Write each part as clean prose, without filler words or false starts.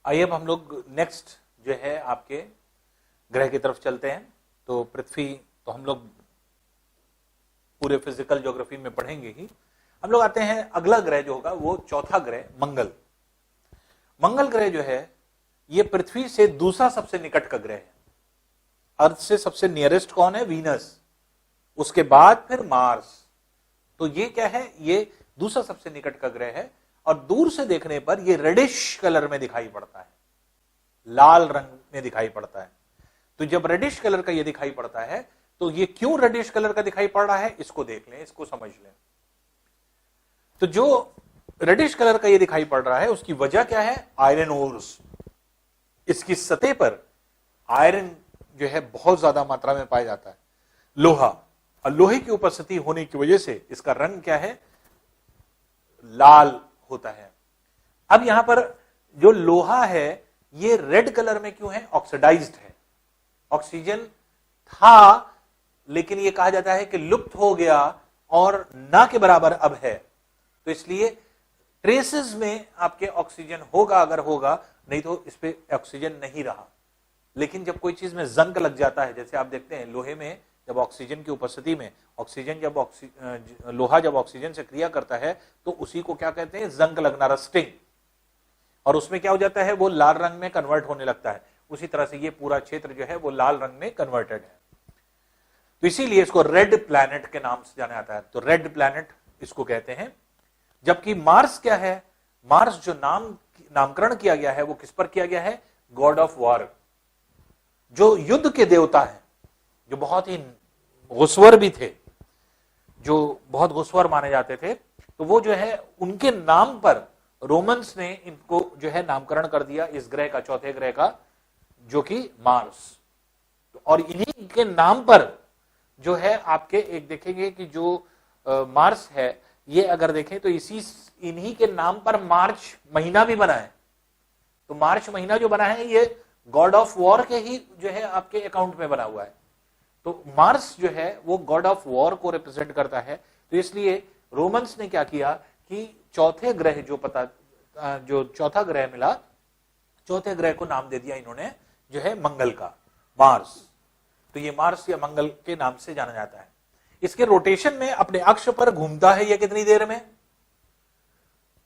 आइए अब हम लोग नेक्स्ट जो है आपके ग्रह की तरफ चलते हैं। तो पृथ्वी तो हम लोग पूरे फिजिकल ज्योग्राफी में पढ़ेंगे ही। हम लोग आते हैं अगला ग्रह जो होगा वो चौथा ग्रह मंगल। मंगल ग्रह जो है ये पृथ्वी से दूसरा सबसे निकट का ग्रह है। अर्थ से सबसे नियरेस्ट कौन है? वीनस, उसके बाद फिर मार्स। तो ये क्या है? ये दूसरा सबसे निकट का ग्रह है और दूर से देखने पर ये रेडिश कलर में दिखाई पड़ता है, लाल रंग में दिखाई पड़ता है। तो जब रेडिश कलर का ये दिखाई पड़ता है तो ये क्यों रेडिश कलर का दिखाई पड़ रहा है इसको देख लें, इसको समझ लें। तो जो रेडिश कलर का ये दिखाई पड़ रहा है उसकी वजह क्या है? Iron ores. इसकी सतह पर आयरन जो है बहुत ज्यादा मात्रा में पाया जाता है, लोहा, और लोहे की उपस्थिति होने की वजह से इसका रंग क्या है? लाल होता है। अब यहां पर जो लोहा है ये रेड कलर में क्यों है? ऑक्सीडाइज्ड है। ऑक्सीजन था लेकिन ये कहा जाता है कि लुप्त हो गया और ना के बराबर अब है। तो इसलिए ट्रेसेस में आपके ऑक्सीजन होगा अगर होगा, नहीं तो इस पे ऑक्सीजन नहीं रहा। लेकिन जब कोई चीज में जंग लग जाता है, जैसे आप देखते हैं लोहे में जब ऑक्सीजन की उपस्थिति में ऑक्सीजन जब लोहा जब ऑक्सीजन से क्रिया करता है तो उसी को क्या कहते हैं? जंग लगना, रस्टिंग। और उसमें क्या हो जाता है? वो लाल रंग में कन्वर्ट होने लगता है। उसी तरह से ये पूरा क्षेत्र जो है वो लाल रंग में कन्वर्टेड है। तो इसीलिए इसको रेड प्लैनेट के नाम से जाना जाता है। तो रेड प्लैनेट इसको कहते हैं। जबकि मार्स क्या है? मार्स जो नामकरण किया गया है वो किस पर किया गया है? गॉड ऑफ वॉर, जो युद्ध के देवता है, जो बहुत ही गुस्वर भी थे, जो बहुत गुस्वर माने जाते थे। तो वो जो है उनके नाम पर रोमन्स ने इनको जो है नामकरण कर दिया इस ग्रह का, चौथे ग्रह का, जो कि मार्स। और इन्हीं के नाम पर जो है आपके एक देखेंगे कि जो मार्स है ये अगर देखें तो इन्हीं के नाम पर मार्च महीना भी बना है। तो मार्च महीना जो बना है ये गॉड ऑफ वॉर के ही जो है आपके अकाउंट में बना हुआ है। तो मार्स जो है वो गॉड ऑफ वॉर को रिप्रेजेंट करता है। तो इसलिए रोमन्स ने क्या किया कि चौथे ग्रह जो चौथा ग्रह मिला, चौथे ग्रह को नाम दे दिया इन्होंने जो है मंगल का, मार्स। तो ये मार्स या मंगल के नाम से जाना जाता है। इसके रोटेशन में अपने अक्ष पर घूमता है ये कितनी देर में?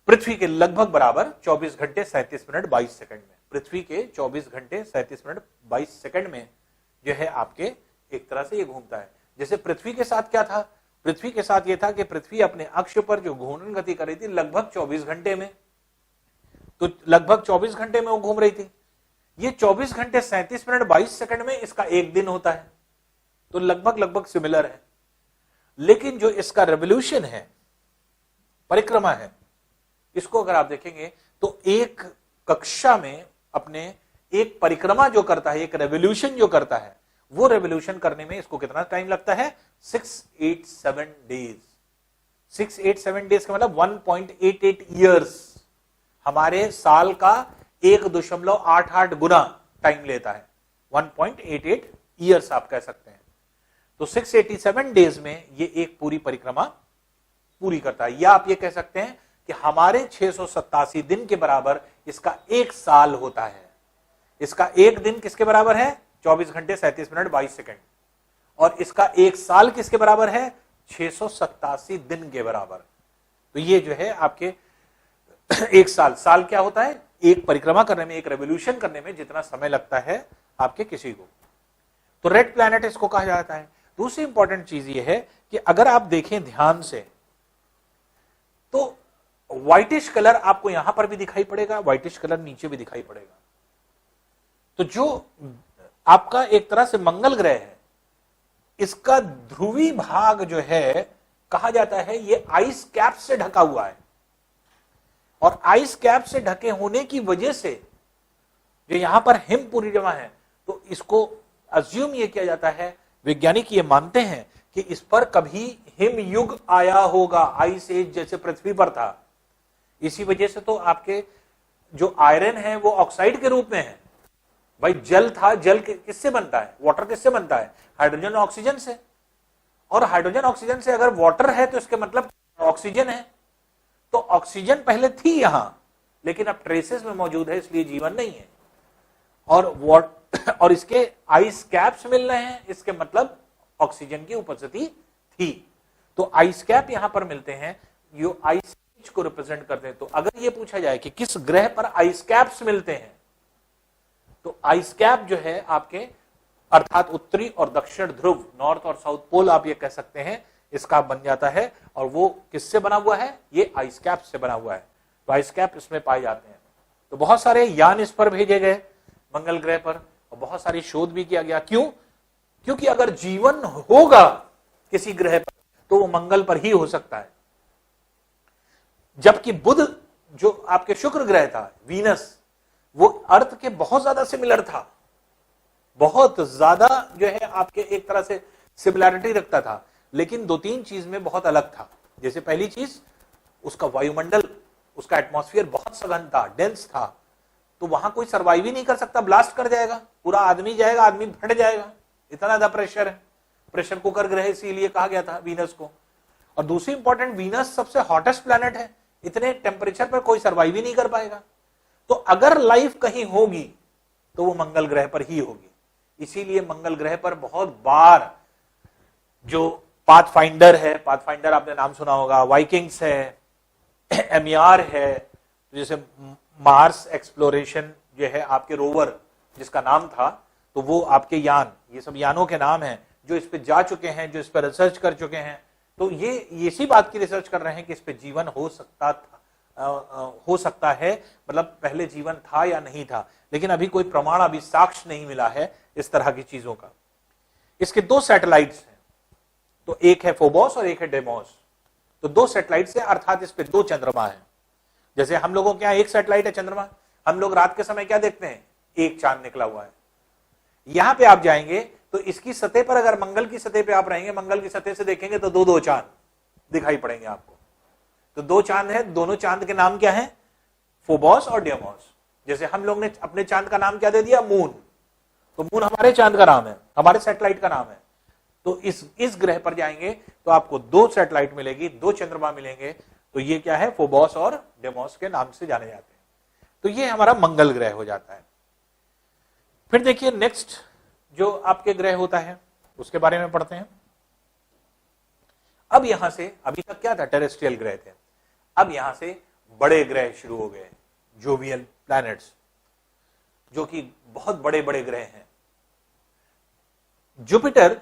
पृथ्वी के लगभग बराबर 24 घंटे 37 मिनट 22 सेकंड में। पृथ्वी के 24 घंटे 37 मिनट 22 सेकंड में जो है आपके एक तरह से ये घूमता है। जैसे पृथ्वी के साथ क्या था? पृथ्वी के साथ ये था कि पृथ्वी अपने अक्ष पर जो घूर्णन गति कर रही थी लगभग 24 घंटे में, तो लगभग 24 घंटे में वो घूम रही थी। ये 24 घंटे 37 मिनट 22 सेकंड में इसका एक दिन होता है। तो लगभग सिमिलर है। लेकिन जो इसका रेवोल्यूशन है, परिक्रमा है, इसको अगर आप देखेंगे तो एक कक्षा में अपने एक परिक्रमा जो करता है, एक रेवोल्यूशन जो करता है, वो रेवोल्यूशन करने में इसको कितना टाइम लगता है? 687 डेज। 687 डेज का मतलब 1.88 ईयर्स। हमारे साल का 1.88 गुना टाइम लेता है। 1.88 ईयर्स आप कह सकते हैं। तो 687 डेज में ये एक पूरी परिक्रमा पूरी करता है। या आप ये कह सकते हैं कि हमारे 687 दिन के बराबर इसका एक साल होता है। इसका एक दिन किसके बराबर है? 24 घंटे 37 मिनट 22 सेकंड। और इसका एक साल किसके बराबर है? 687 दिन के बराबर। तो ये जो है आपके एक साल क्या होता है? एक परिक्रमा करने में, एक रेवोल्यूशन करने में जितना समय लगता है आपके किसी को। तो रेड प्लैनेट इसको कहा जाता है। दूसरी इंपॉर्टेंट चीज ये है कि अगर आप देखें ध्यान से तो व्हाइटिश कलर आपको यहां पर भी दिखाई पड़ेगा, व्हाइटिश कलर नीचे भी दिखाई पड़ेगा। तो जो आपका एक तरह से मंगल ग्रह है, इसका ध्रुवी भाग जो है कहा जाता है ये आइस कैप से ढका हुआ है। और आइस कैप से ढके होने की वजह से जो यहां पर हिम पूरी जमा है, तो इसको अज्यूम ये किया जाता है, वैज्ञानिक ये मानते हैं कि इस पर कभी हिम युग आया होगा, आइस एज जैसे पृथ्वी पर था। इसी वजह से तो आपके जो आयरन है वो ऑक्साइड के रूप में है। भाई जल था, जल किससे बनता है? वाटर किससे बनता है? हाइड्रोजन और ऑक्सीजन से। और हाइड्रोजन ऑक्सीजन से अगर वाटर है तो इसके मतलब ऑक्सीजन है। तो ऑक्सीजन पहले थी यहां, लेकिन अब ट्रेसेस में मौजूद है, इसलिए जीवन नहीं है। और इसके आइस कैप्स मिल रहे हैं, इसके मतलब ऑक्सीजन की उपस्थिति थी। तो आइस कैप यहां पर मिलते हैं, जो आइस को रिप्रेजेंट करते हैं। तो अगर ये पूछा जाए कि किस ग्रह पर आइस कैप्स मिलते हैं, तो आइस कैप जो है आपके, अर्थात उत्तरी और दक्षिण ध्रुव, नॉर्थ और साउथ पोल आप ये कह सकते हैं, इसका बन जाता है। और वो किससे बना हुआ है? ये आइस कैप से बना हुआ है। तो आइस कैप इसमें पाए जाते हैं। तो बहुत सारे यान इस पर भेजे गए मंगल ग्रह पर, और बहुत सारी शोध भी किया गया। क्यों? क्योंकि अगर जीवन होगा किसी ग्रह पर तो वो मंगल पर ही हो सकता है। जबकि बुध जो आपके शुक्र ग्रह था, वीनस, वो अर्थ के बहुत ज्यादा सिमिलर था, बहुत ज्यादा जो है आपके एक तरह से सिमिलैरिटी रखता था, लेकिन दो तीन चीज में बहुत अलग था। जैसे पहली चीज, उसका वायुमंडल, उसका एटमॉस्फेयर बहुत सघन था, डेंस था, तो वहां कोई सर्वाइव ही नहीं कर सकता, ब्लास्ट कर जाएगा, पूरा आदमी जाएगा, आदमी फट जाएगा, इतना ज्यादा प्रेशर है। प्रेशर कुकर ग्रह इसीलिए कहा गया था वीनस को। और दूसरी इंपॉर्टेंट, वीनस सबसे हॉटेस्ट प्लैनेट है, इतने टेम्परेचर पर कोई सर्वाइव ही नहीं कर पाएगा। तो अगर लाइफ कहीं होगी तो वो मंगल ग्रह पर ही होगी। इसीलिए मंगल ग्रह पर बहुत बार जो पाथफाइंडर है, पाथफाइंडर आपने नाम सुना होगा, वाइकिंग्स है, एमईआर है, जैसे मार्स एक्सप्लोरेशन जो है आपके रोवर जिसका नाम था, तो वो आपके यान, ये सब यानों के नाम हैं जो इस पे जा चुके हैं, जो इस पर रिसर्च कर चुके हैं। तो ये इसी बात की रिसर्च कर रहे हैं कि इस पे जीवन हो सकता है, मतलब पहले जीवन था या नहीं था, लेकिन अभी कोई प्रमाण, अभी साक्ष्य नहीं मिला है इस तरह की चीजों का। इसके दो सैटेलाइट्स हैं, तो एक है फोबोस और एक है डेमोस। तो दो सैटेलाइट्स हैं, अर्थात इस पे दो चंद्रमा है। जैसे हम लोगों के यहाँ एक सैटेलाइट है चंद्रमा, हम लोग रात के समय क्या देखते हैं? एक चांद निकला हुआ है। यहां पे आप जाएंगे तो इसकी सतह पर, अगर मंगल की सतह पे आप रहेंगे, मंगल की सतह से देखेंगे तो दो दो चांद दिखाई पड़ेंगे आपको। तो दो चांद है, दोनों चांद के नाम क्या है? फोबोस और डेमोस। जैसे हम लोग ने अपने चांद का नाम क्या दे दिया? मून। तो मून हमारे चांद का नाम है, हमारे सैटेलाइट का नाम है। तो इस ग्रह पर जाएंगे तो आपको दो सैटेलाइट मिलेगी, दो चंद्रमा मिलेंगे। तो ये क्या है? फोबोस और डेमोस के नाम से जाने जाते हैं। तो ये हमारा मंगल ग्रह हो जाता है। फिर देखिए नेक्स्ट जो आपके ग्रह होता है उसके बारे में पढ़ते हैं। अब यहां से, अभी तक क्या था? टेरेस्ट्रियल ग्रह थे। अब यहां से बड़े ग्रह शुरू हो गए, जोवियल प्लैनेट्स, जो कि बहुत बड़े बड़े ग्रह हैं। जुपिटर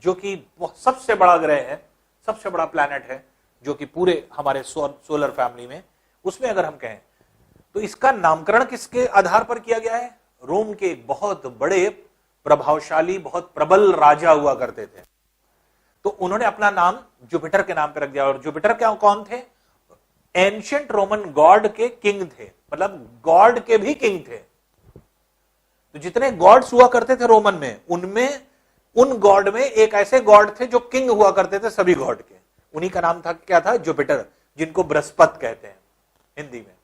जो कि सबसे बड़ा ग्रह है, सबसे बड़ा प्लैनेट है, जो कि पूरे हमारे सोलर फैमिली में, उसमें अगर हम कहें तो इसका नामकरण किसके आधार पर किया गया है? रोम के एक बहुत बड़े प्रभावशाली, बहुत प्रबल राजा हुआ करते थे, तो उन्होंने अपना नाम जुपिटर के नाम पर रख दिया। और जुपिटर क्या, कौन थे? एंशिएंट रोमन गॉड के किंग थे, मतलब गॉड के भी किंग थे। तो जितने गॉड्स हुआ करते थे रोमन में, उनमें उन गॉड में एक ऐसे गॉड थे जो किंग हुआ करते थे सभी गॉड के। उन्हीं का नाम था, क्या था? जुपिटर, जिनको बृहस्पति कहते हैं हिंदी में।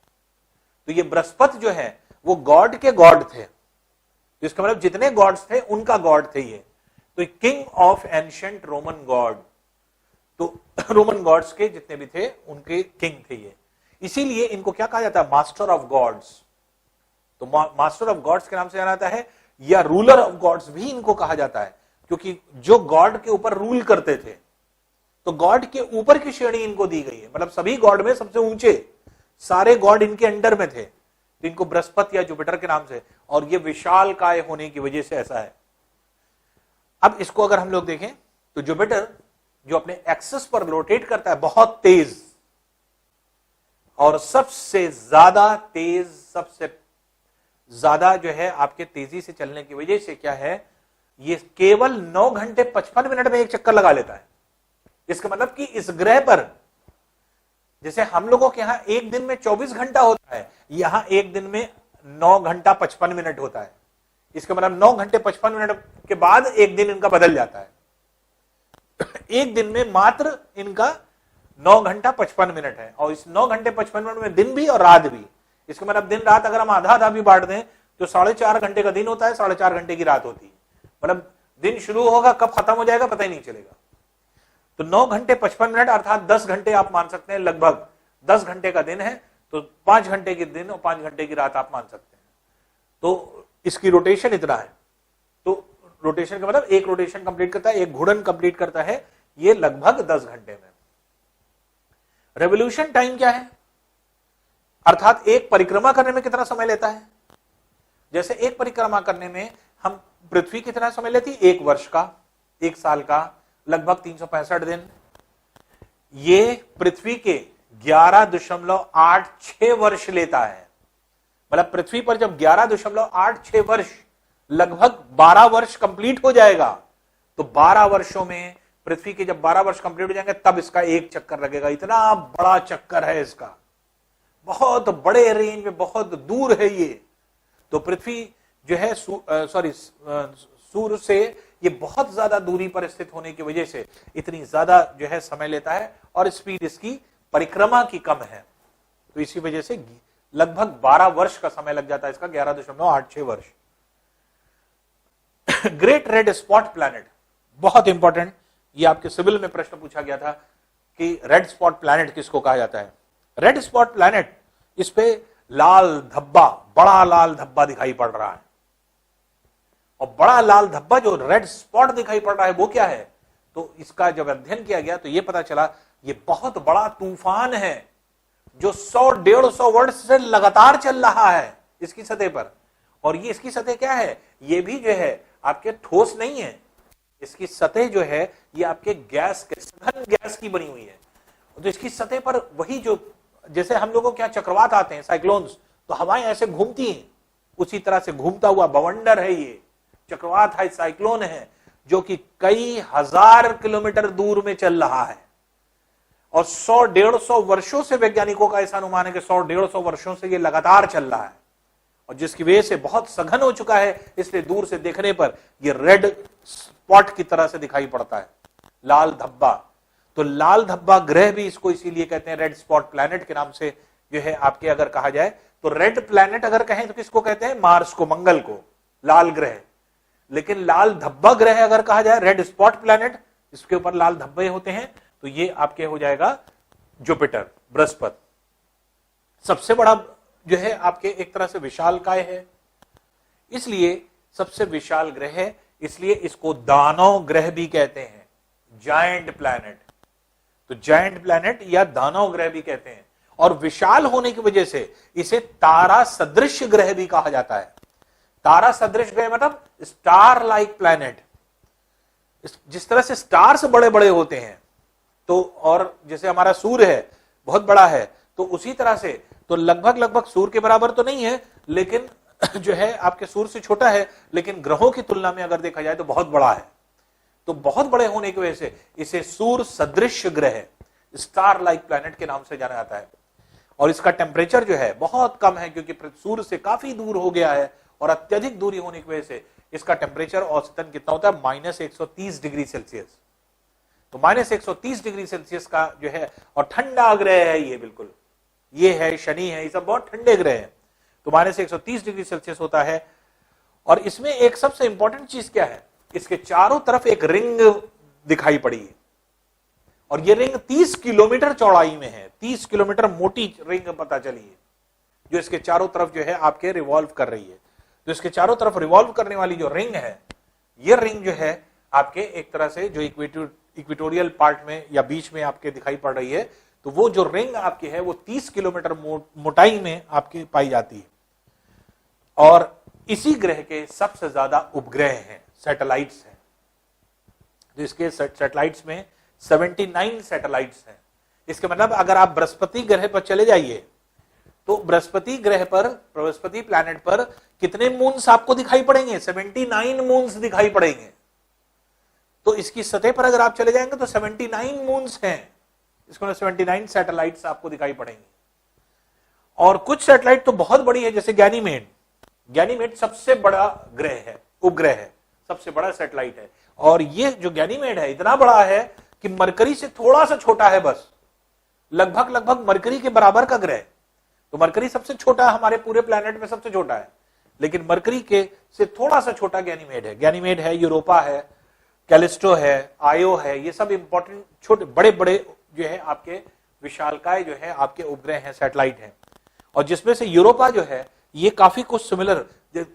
तो ये बृहस्पति जो है वो गॉड के गॉड थे, इसका मतलब जितने गॉड्स थे उनका गॉड थे ये। तो king of ancient Roman God, तो रोमन गॉड्स के जितने भी थे उनके किंग थे ये। इसीलिए इनको क्या कहा जाता है? Master of gods. तो मास्टर ऑफ गॉड्स के नाम से जाना जाता है, या रूलर ऑफ गॉड्स भी इनको कहा जाता है, क्योंकि जो गॉड के ऊपर रूल करते थे, तो गॉड के ऊपर की श्रेणी इनको दी गई है, मतलब सभी गॉड में सबसे ऊंचे, सारे गॉड इनके अंडर में थे। तो इनको बृहस्पति या जुपिटर के नाम से, और ये विशाल काय होने की वजह से ऐसा है। अब इसको अगर हम लोग देखें तो जुपिटर जो अपने एक्सिस पर रोटेट करता है बहुत तेज, और सबसे ज्यादा तेज, सबसे ज्यादा जो है आपके तेजी से चलने की वजह से क्या है, ये केवल 9 घंटे 55 मिनट में एक चक्कर लगा लेता है। इसका मतलब कि इस ग्रह पर, जैसे हम लोगों के यहां एक दिन में 24 घंटा होता है, यहां एक दिन में 9 घंटा 55 मिनट होता है। इसका मतलब 9 घंटे 55 मिनट के बाद एक दिन इनका बदल जाता है। एक दिन में मात्र इनका 9 घंटा 55 मिनट है, और इस 9 घंटे 55 मिनट में दिन भी और रात भी। इसका मतलब दिन रात अगर हम आधा आधा भी बांट दें तो 4.5 घंटे का दिन होता है, 4.5 घंटे की रात होती है। मतलब दिन शुरू होगा, कब खत्म हो जाएगा पता ही नहीं चलेगा। तो 9 घंटे 55 मिनट अर्थात 10 घंटे आप मान सकते हैं, लगभग 10 घंटे का दिन है। तो 5 घंटे के दिन और 5 घंटे की रात आप मान सकते हैं। तो इसकी रोटेशन इतना है, तो रोटेशन का मतलब एक रोटेशन कंप्लीट करता है, एक घूर्णन कंप्लीट करता है ये लगभग 10 घंटे में। रेवोल्यूशन टाइम क्या है, अर्थात एक परिक्रमा करने में कितना समय लेता है। जैसे एक परिक्रमा करने में हम पृथ्वी कितना समय लेती है, 1 वर्ष का, 1 साल का, लगभग 365 दिन। ये पृथ्वी के 11.86 वर्ष लेता है। मतलब पृथ्वी पर जब 11.86 वर्ष, लगभग 12 वर्ष कंप्लीट हो जाएगा, तो 12 वर्षों में पृथ्वी के जब 12 वर्ष कंप्लीट हो जाएंगे तब इसका एक चक्कर लगेगा। इतना बड़ा चक्कर है इसका, बहुत बड़े रेंज में, बहुत दूर है ये। तो पृथ्वी जो है सूर्य से ये बहुत ज्यादा दूरी पर स्थित होने की वजह से इतनी ज्यादा जो है समय लेता है और स्पीड इसकी परिक्रमा की कम है। तो इसी वजह से लगभग 12 वर्ष का समय लग जाता है इसका, 11.86 वर्ष। ग्रेट रेड स्पॉट प्लैनेट बहुत इंपॉर्टेंट, ये आपके सिविल में प्रश्न पूछा गया था कि रेड स्पॉट प्लैनेट किसको कहा जाता है। रेड स्पॉट प्लैनेट, इस पे लाल धब्बा, बड़ा लाल धब्बा दिखाई पड़ रहा है। और बड़ा लाल धब्बा जो रेड स्पॉट दिखाई पड़ रहा है वो क्या है, तो इसका जब अध्ययन किया गया तो ये पता चला ये बहुत बड़ा तूफान है जो 100-150 वर्ष से लगातार चल रहा है इसकी सतह पर। और ये इसकी सतह क्या है, ये भी जो है आपके ठोस नहीं है, इसकी सतह जो है ये आपके गैस के, सघन गैस की बनी हुई है। तो इसकी सतह पर वही जो, जैसे हम लोगों के यहाँ चक्रवात आते हैं, साइक्लोन्स, तो हवाएं ऐसे घूमती हैं, उसी तरह से घूमता हुआ बवंडर है ये, चक्रवात है, साइक्लोन है, जो कि कई हजार किलोमीटर दूर में चल रहा है। और 100-150 वर्षों से वैज्ञानिकों का ऐसा अनुमान है कि 100-150 वर्षों से ये लगातार चल रहा है, और जिसकी वजह से बहुत सघन हो चुका है, इसलिए दूर से देखने पर ये रेड स्पॉट की तरह से दिखाई पड़ता है, लाल धब्बा। तो लाल धब्बा ग्रह भी इसको इसीलिए कहते हैं रेड स्पॉट प्लैनेट के नाम से जो है आपके अगर कहा जाए तो। रेड प्लैनेट अगर कहें तो किसको कहते हैं, मार्स को, मंगल को, लाल ग्रह। लेकिन लाल धब्बा ग्रह अगर कहा जाए, रेड स्पॉट प्लैनेट, इसके ऊपर लाल धब्बे होते हैं, तो ये आपके हो जाएगा जुपिटर, बृहस्पति। सबसे बड़ा जो है आपके एक तरह से विशालकाय है, इसलिए सबसे विशाल ग्रह है, इसलिए इसको दानव ग्रह भी कहते हैं, जायंट प्लैनेट। तो जायंट प्लैनेट या दानव ग्रह भी कहते हैं। और विशाल होने की वजह से इसे तारा सदृश ग्रह भी कहा जाता है। तारा सदृश ग्रह मतलब स्टार लाइक प्लैनेट। जिस तरह से स्टार्स बड़े बड़े होते हैं, तो और जैसे हमारा सूर्य है बहुत बड़ा है, तो उसी तरह से तो लगभग सूर्य के बराबर तो नहीं है, लेकिन जो है आपके सूर्य से छोटा है, लेकिन ग्रहों की तुलना में अगर देखा जाए तो बहुत बड़ा है। तो बहुत बड़े होने की वजह से इसे सूर्य सदृश ग्रह, स्टार लाइक प्लैनेट के नाम से जाना जाता है। और इसका टेम्परेचर जो है बहुत कम है, क्योंकि सूर्य से काफी दूर हो गया है, और अत्यधिक दूरी होने की वजह से इसका टेम्परेचर औसतन कितना होता है, -130 डिग्री सेल्सियस। तो -130 डिग्री सेल्सियस का जो है, और ठंडा ग्रह है ये, बिल्कुल ये है शनि है, ये सब बहुत ठंडे ग्रह है। तो -130 डिग्री सेल्सियस होता है। और इसमें एक सबसे इंपॉर्टेंट चीज क्या है, इसके चारों तरफ एक रिंग दिखाई पड़ी है, और ये रिंग 30 किलोमीटर चौड़ाई में है, 30 किलोमीटर मोटी रिंग पता चली है, जो इसके चारों तरफ जो है आपके रिवॉल्व कर रही है। तो इसके चारों तरफ रिवॉल्व करने वाली जो रिंग है, ये रिंग जो है आपके एक तरह से जो इक्वेटोरियल पार्ट में या बीच में आपके दिखाई पड़ रही है, तो वो जो रिंग आपकी है वो 30 किलोमीटर मोटाई में आपकी पाई जाती है। और इसी ग्रह के सबसे ज्यादा उपग्रह हैं, सैटेलाइट्स हैं। तो इसके सैटेलाइट्स में 79 सैटेलाइट्स हैं। इसके मतलब अगर आप बृहस्पति ग्रह पर चले जाइए, तो बृहस्पति ग्रह पर, बृहस्पति प्लैनेट पर कितने मून्स आपको दिखाई पड़ेंगे, 79 मून्स दिखाई पड़ेंगे। तो इसकी सतह पर अगर आप चले जाएंगे तो 79 मून्स हैं, इसको 79 सैटेलाइट्स आपको दिखाई पड़ेंगे। और कुछ सैटेलाइट तो बहुत बड़ी है, जैसे गैनीमेड। गैनीमेड सबसे बड़ा ग्रह है, उपग्रह है, सबसे बड़ा सैटेलाइट है। और ये जो गैनीमेड है इतना बड़ा है कि मरकरी से थोड़ा सा छोटा है, बस लगभग मरकरी के बराबर का ग्रह। तो मरकरी सबसे छोटा, हमारे पूरे प्लैनेट में सबसे छोटा है, लेकिन मरकरी के से थोड़ा सा छोटा गैनीमेड है। गैनीमेड है, यूरोपा है, कैलिस्टो है, आयो है, ये सब इंपॉर्टेंट छोटे बड़े बड़े जो है आपके विशालकाय जो है आपके उपग्रह हैं, सैटेलाइट हैं। और जिसमें से यूरोपा जो है ये काफी कुछ सिमिलर,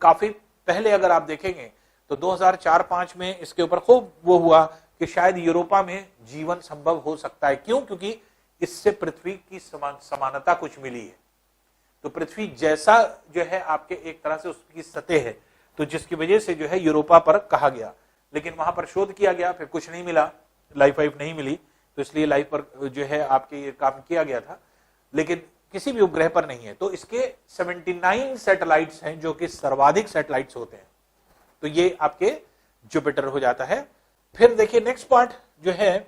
काफी पहले अगर आप देखेंगे तो 2004-5 में इसके ऊपर खूब वो हुआ कि शायद यूरोपा में जीवन संभव हो सकता है। क्यों? क्योंकि इससे पृथ्वी की समानता कुछ मिली है। तो पृथ्वी जैसा जो है आपके एक तरह से उसकी सतह है, तो जिसकी वजह से जो है यूरोपा पर कहा गया। लेकिन वहां पर शोध किया गया, फिर कुछ नहीं मिला, लाइफ नहीं मिली, तो इसलिए लाइफ पर जो है आपके ये काम किया गया था, लेकिन किसी भी उपग्रह पर नहीं है। तो इसके 79 सैटेलाइट्स हैं जो कि सर्वाधिक सैटेलाइट्स होते हैं। तो ये आपके जुपिटर हो जाता है। फिर देखिए नेक्स्ट पार्ट जो है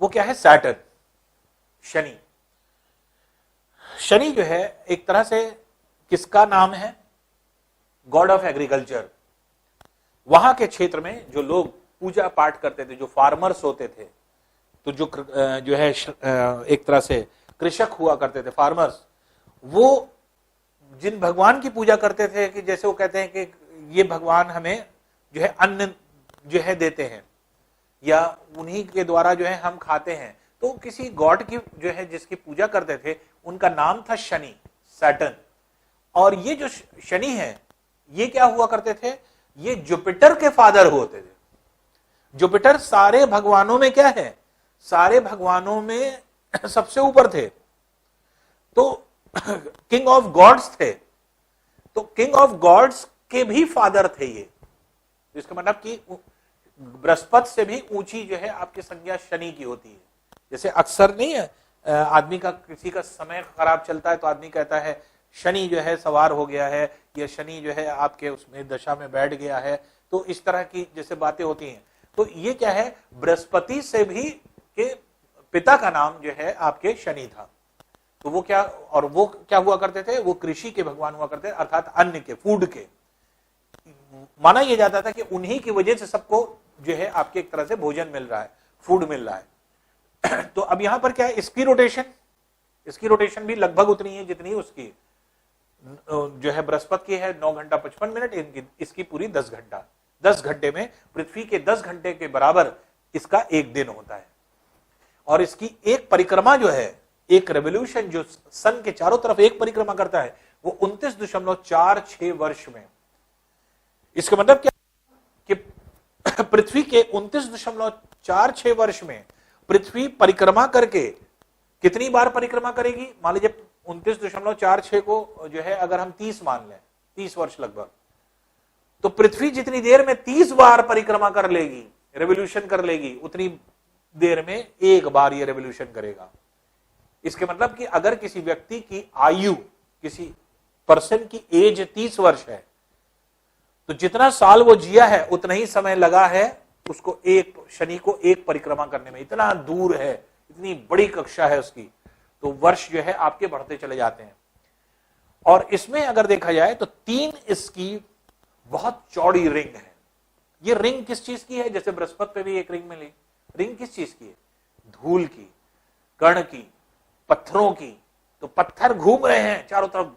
वो क्या है, सैटर्न, शनि। शनि जो है एक तरह से किसका नाम है? God of agriculture. वहां के क्षेत्र में जो लोग पूजा पाठ करते थे, जो फार्मर्स होते थे, तो जो है एक तरह से कृषक हुआ करते थे, फार्मर्स, वो जिन भगवान की पूजा करते थे कि जैसे वो कहते हैं कि ये भगवान हमें जो है अन्न जो है देते हैं या उन्हीं के द्वारा जो है हम खाते हैं, तो किसी गॉड की जो है जिसकी पूजा करते थे उनका नाम था शनि, सैटर्न। और ये जो शनि है ये क्या हुआ करते थे? ये जुपिटर के फादर होते थे। जुपिटर सारे भगवानों में क्या है? सारे भगवानों में सबसे ऊपर थे, तो किंग ऑफ गॉड्स थे। तो किंग ऑफ गॉड्स के भी फादर थे ये, जिसका मतलब कि बृहस्पति से भी ऊंची जो है आपकी संज्ञा शनि की होती है। जैसे अक्सर नहीं है, आदमी का किसी का समय खराब चलता है तो आदमी कहता है शनि जो है सवार हो गया है, या शनि जो है आपके उसमें दशा में बैठ गया है, तो इस तरह की जैसे बातें होती हैं। तो ये क्या है, बृहस्पति से भी के पिता का नाम जो है आपके शनि था। तो वो क्या, और वो क्या हुआ करते थे? वो कृषि के भगवान हुआ करते थे, अर्थात अन्न के, फूड के। माना यह जाता था कि उन्हीं की वजह से सबको जो है आपके एक तरह से भोजन मिल रहा है, फूड मिल रहा है। तो अब यहां पर क्या है, इसकी रोटेशन भी लगभग उतनी है जितनी उसकी जो है बृहस्पति की है, 9 घंटा 55 मिनट, इसकी पूरी 10 घंटा। 10 घंटे में पृथ्वी के 10 घंटे के बराबर इसका एक दिन होता है। और इसकी एक परिक्रमा जो है, एक रेवोल्यूशन जो सन के चारों तरफ एक परिक्रमा करता है, वो 29.46 वर्ष में। इसका मतलब क्या कि पृथ्वी के 29.46 वर्ष में पृथ्वी परिक्रमा करके कितनी बार परिक्रमा करेगी? मान लीजिए 29.46 को जो है अगर हम 30 मान लें, 30 वर्ष लगभग, तो पृथ्वी जितनी देर में 30 बार परिक्रमा कर लेगी, रेवोल्यूशन कर लेगी, उतनी देर में एक बार ये रेवोल्यूशन करेगा। इसके मतलब कि अगर किसी व्यक्ति की आयु, किसी पर्सन की एज 30 वर्ष है, तो जितना साल वो जिया है उतना ही समय लगा है उसको शनि को एक परिक्रमा करने में। इतना दूर है, इतनी बड़ी कक्षा है उसकी, तो वर्ष जो है आपके बढ़ते चले जाते हैं। और इसमें अगर देखा जाए तो 3 इसकी बहुत चौड़ी रिंग है। ये रिंग किस चीज की है? जैसे बृहस्पति पे भी एक रिंग मिली, रिंग किस चीज की है? धूल की, कण की, पत्थरों की। तो पत्थर घूम रहे हैं चारों तरफ,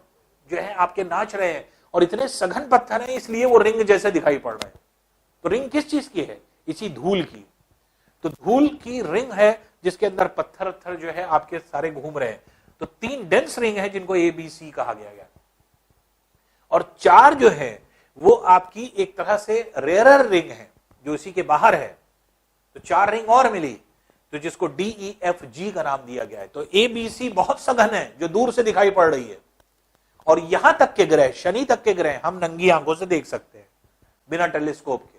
जो है आपके नाच रहे हैं, और इतने सघन पत्थर हैं इसलिए वो रिंग जैसे दिखाई पड़ रहे हैं। तो रिंग किस चीज की है? इसी धूल की। तो धूल की रिंग है जिसके अंदर पत्थर जो है आपके सारे घूम रहे हैं। तो 3 डेंस रिंग है जिनको ABC कहा गया। और 4 जो है वो आपकी एक तरह से रेयरर रिंग है जो इसी के बाहर है। तो 4 रिंग और मिली, तो जिसको DEFG का नाम दिया गया है। तो ABC बहुत सघन है जो दूर से दिखाई पड़ रही है। और यहां तक के ग्रह, शनि तक के ग्रह हम नंगी आंखों से देख सकते हैं बिना टेलीस्कोप के।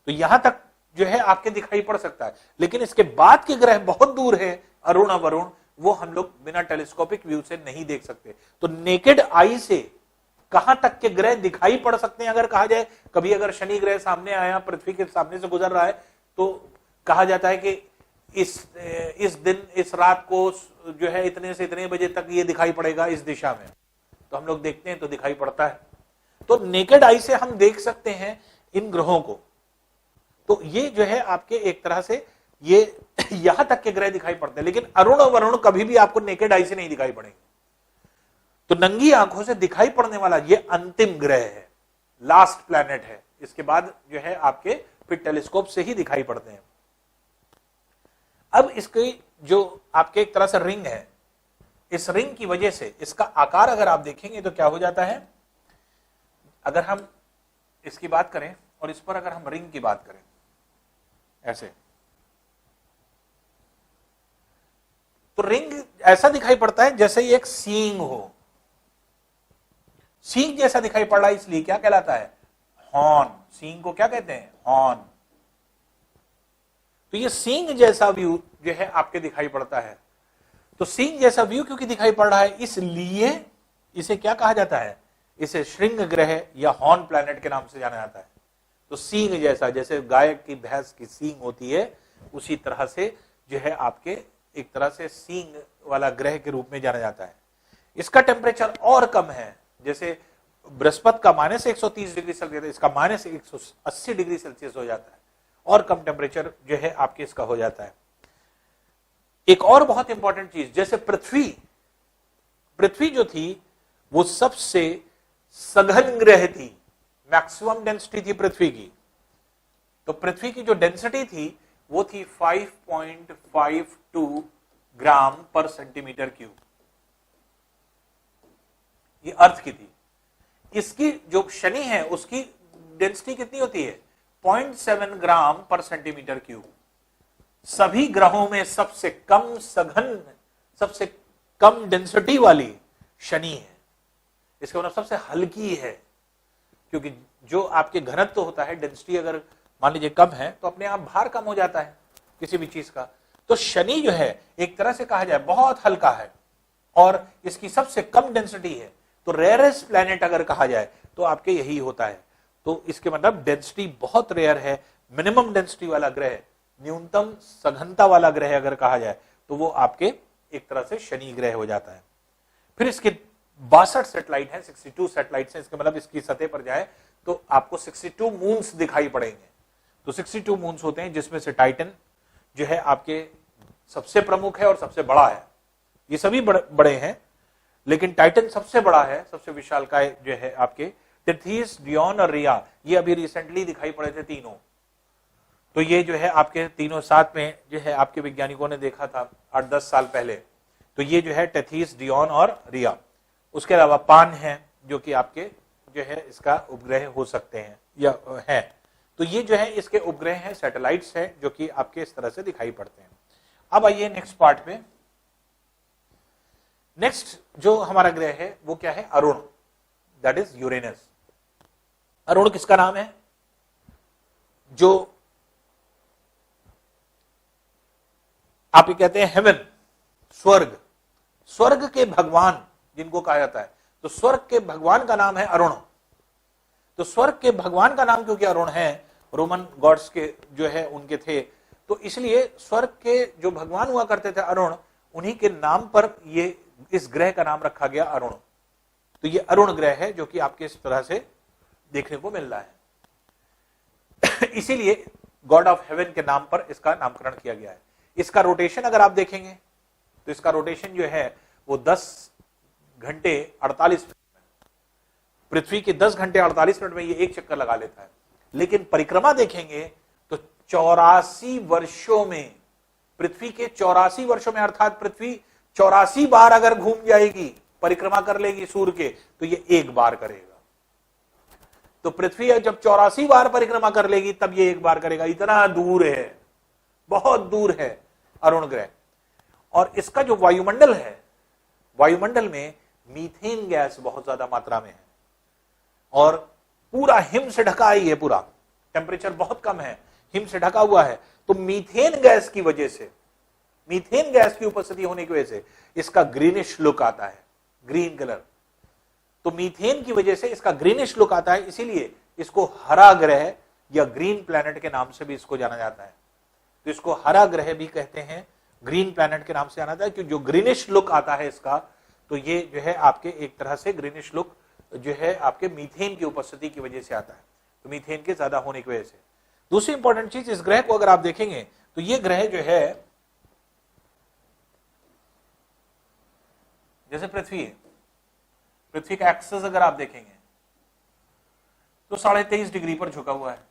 तो यहां तक जो है आपके दिखाई पड़ सकता है, लेकिन इसके बाद के ग्रह बहुत दूर है, अरुण वरुण, वो हम लोग बिना टेलीस्कोपिक व्यू से नहीं देख सकते। तो नेकेड आई से कहां तक के ग्रह दिखाई पड़ सकते हैं? अगर कहा जाए कभी अगर शनि ग्रह सामने आया, पृथ्वी के सामने से गुजर रहा है, तो कहा जाता है कि इस दिन, इस रात को जो है इतने से इतने बजे तक ये दिखाई पड़ेगा इस दिशा में। तो हम लोग देखते हैं तो दिखाई पड़ता है। तो नेकेड आई से हम देख सकते हैं इन ग्रहों को। तो ये जो है आपके एक तरह से ये यहां तक के ग्रह दिखाई पड़ते हैं, लेकिन अरुण और वरुण कभी भी आपको नेकेड आई से नहीं दिखाई पड़ेंगे। तो नंगी आंखों से दिखाई पड़ने वाला ये अंतिम ग्रह है, लास्ट प्लैनेट है। इसके बाद जो है आपके फिर टेलीस्कोप से ही दिखाई पड़ते हैं। अब इसकी जो आपके एक तरह से रिंग है, इस रिंग की वजह से इसका आकार अगर आप देखेंगे तो क्या हो जाता है, अगर हम इसकी बात करें और इस पर अगर हम रिंग की बात करें ऐसे, तो रिंग ऐसा दिखाई पड़ता है जैसे एक सींग हो, सींग जैसा दिखाई पड़ रहा है, इसलिए क्या कहलाता है, हॉर्न। सींग को क्या कहते हैं, हॉर्न। तो ये सींग जैसा व्यू जो है आपके दिखाई पड़ता है। तो सींग जैसा व्यू क्योंकि दिखाई पड़ रहा है, इसलिए इसे क्या कहा जाता है, इसे श्रृंग ग्रह या हॉर्न प्लैनेट के नाम से जाना जाता है। तो सींग जैसा, जैसे गाय की भैंस की सींग होती है, उसी तरह से जो है आपके एक तरह से सींग वाला ग्रह के रूप में जाना जाता है। इसका टेम्परेचर और कम है, जैसे बृहस्पति का -130 डिग्री सेल्सियस, इसका -180 डिग्री सेल्सियस हो जाता है, और कम टेम्परेचर जो है आपके इसका हो जाता है। एक और बहुत इंपॉर्टेंट चीज, जैसे पृथ्वी जो थी वो सबसे सघन ग्रह थी, मैक्सिमम डेंसिटी थी पृथ्वी की। तो पृथ्वी की जो डेंसिटी थी वो थी 5.52 ग्राम पर सेंटीमीटर क्यूब, ये अर्थ की थी। इसकी जो शनि है उसकी डेंसिटी कितनी होती है, 0.7 ग्राम पर सेंटीमीटर क्यूब। सभी ग्रहों में सबसे कम सघन, सबसे कम डेंसिटी वाली शनि है। इसका मतलब सबसे हल्की है, क्योंकि जो आपके घनत्व तो होता है, डेंसिटी अगर मान लीजिए कम है तो अपने आप भार कम हो जाता है किसी भी चीज का। तो शनि जो है एक तरह से कहा जाए बहुत हल्का है और इसकी सबसे कम डेंसिटी है। तो रेयरेस्ट प्लैनेट अगर कहा जाए तो आपके यही होता है। तो इसके मतलब डेंसिटी बहुत रेयर है, मिनिमम डेंसिटी वाला ग्रह, न्यूनतम सघनता वाला ग्रह अगर कहा जाए तो वो आपके एक तरह से शनि ग्रह हो जाता है। फिर इसके 62 सैटेलाइट हैं, 62 सैटेलाइट हैं। इसके मतलब इसकी सतह पर जाए तो आपको 62 मून्स दिखाई पड़ेंगे। तो 62 मून्स होते हैं, जिसमें से टाइटन जो है आपके सबसे प्रमुख है और सबसे बड़ा है। ये सभी बड़े हैं, लेकिन टाइटन सबसे बड़ा है, सबसे विशालकाय जो है आपके। टेथीस, डियोन और रिया, ये अभी रिसेंटली दिखाई पड़े थे तीनों। तो ये जो है आपके तीनों साथ में जो है आपके वैज्ञानिकों ने देखा था 8-10 साल पहले। तो ये जो है टेथीस, डियोन और रिया। उसके अलावा पान है, जो कि आपके जो है इसका उपग्रह हो सकते हैं या है। तो ये जो है इसके उपग्रह हैं, सैटेलाइट्स हैं, जो कि आपके इस तरह से दिखाई पड़ते हैं। अब आइए नेक्स्ट पार्ट पे। नेक्स्ट जो हमारा ग्रह है वो क्या है, Arun, that is Uranus. Arun किसका नाम है, जो आप ये कहते हैं हेवन, स्वर्ग, स्वर्ग के भगवान जिनको कहा जाता है। तो स्वर्ग के भगवान का नाम है अरुण। तो स्वर्ग के भगवान का नाम क्योंकि अरुण है, रोमन गॉड्स के जो है उनके थे, तो इसलिए स्वर्ग के जो भगवान हुआ करते थे अरुण, उन्हीं के नाम पर ये इस ग्रह का नाम रखा गया अरुण। तो ये अरुण ग्रह है जो कि आपके इस तरह से देखने को मिल रहा है। इसीलिए गॉड ऑफ हेवन के नाम पर इसका नामकरण किया गया है। इसका रोटेशन अगर आप देखेंगे तो इसका रोटेशन जो है वो 10 घंटे 48 मिनट में, पृथ्वी के 10 घंटे 48 मिनट में ये एक चक्कर लगा लेता है। लेकिन परिक्रमा देखेंगे तो 84 वर्षों में, पृथ्वी के 84 वर्षों में, अर्थात पृथ्वी 84 बार अगर घूम जाएगी, परिक्रमा कर लेगी सूर्य के, तो ये एक बार करेगा। तो पृथ्वी जब 84 बार परिक्रमा कर लेगी तब ये एक बार करेगा। इतना दूर है, बहुत दूर है अरुण ग्रह। और इसका जो वायुमंडल है, वायुमंडल में मीथेन गैस बहुत ज्यादा मात्रा में है और पूरा हिम से ढका ही है, पूरा टेम्परेचर बहुत कम है, हिम से ढका हुआ है। तो मीथेन गैस की वजह से, मीथेन गैस की उपस्थिति होने की वजह से इसका ग्रीनिश लुक आता है, ग्रीन कलर। तो मीथेन की वजह से इसका ग्रीनिश लुक आता है, इसीलिए इसको हरा ग्रह या ग्रीन प्लैनेट के नाम से भी इसको जाना जाता है। तो इसको हरा ग्रह भी कहते हैं, ग्रीन प्लैनेट के नाम से जाना जाता है, क्योंकि जो ग्रीनिश लुक आता है इसका, तो ये जो है आपके एक तरह से ग्रीनिश लुक जो है आपके मीथेन की उपस्थिति की वजह से आता है। तो मीथेन के ज्यादा होने की वजह से। दूसरी इंपॉर्टेंट चीज, इस ग्रह को अगर आप देखेंगे तो ये ग्रह जो है जैसे पृथ्वी है, पृथ्वी का एक्सेस अगर आप देखेंगे तो 23.5 डिग्री पर झुका हुआ है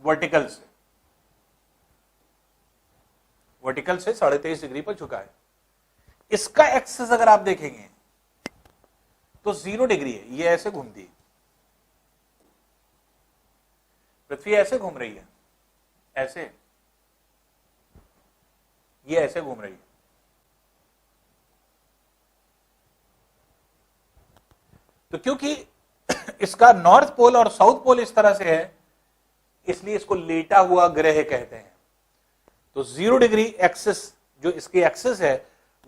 वर्टिकल से, वर्टिकल से 23.5 डिग्री पर झुका है। इसका एक्सिस अगर आप देखेंगे तो 0 डिग्री है, ये ऐसे घूमती है, पृथ्वी ऐसे घूम रही है, ऐसे, ये ऐसे घूम रही है। तो क्योंकि इसका नॉर्थ पोल और साउथ पोल इस तरह से है, इसलिए इसको लेटा हुआ ग्रह कहते हैं। तो 0 डिग्री एक्सिस, जो इसकी एक्सिस है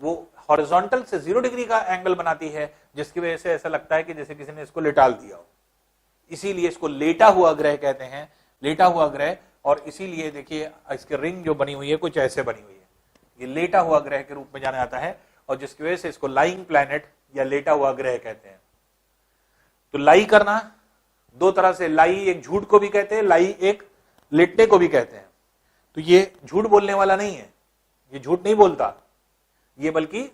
वो हॉरिजॉन्टल से 0 डिग्री का एंगल बनाती है, जिसकी वजह से ऐसा लगता है कि जैसे किसी ने इसको लेटाल दिया हो, इसीलिए इसको लेटा हुआ ग्रह कहते हैं, लेटा हुआ ग्रह। और इसीलिए देखिए इसकी रिंग जो बनी हुई है कुछ ऐसे बनी हुई है, ये लेटा हुआ ग्रह के रूप में जाना जाता है, और जिसकी वजह से इसको लाइंग प्लैनेट या लेटा हुआ ग्रह कहते हैं। तो लाई करना दो तरह से, लाई एक झूठ को भी कहते हैं, लाई एक लेटने को भी कहते हैं। तो ये झूठ बोलने वाला नहीं है, ये झूठ नहीं बोलता, ये बल्कि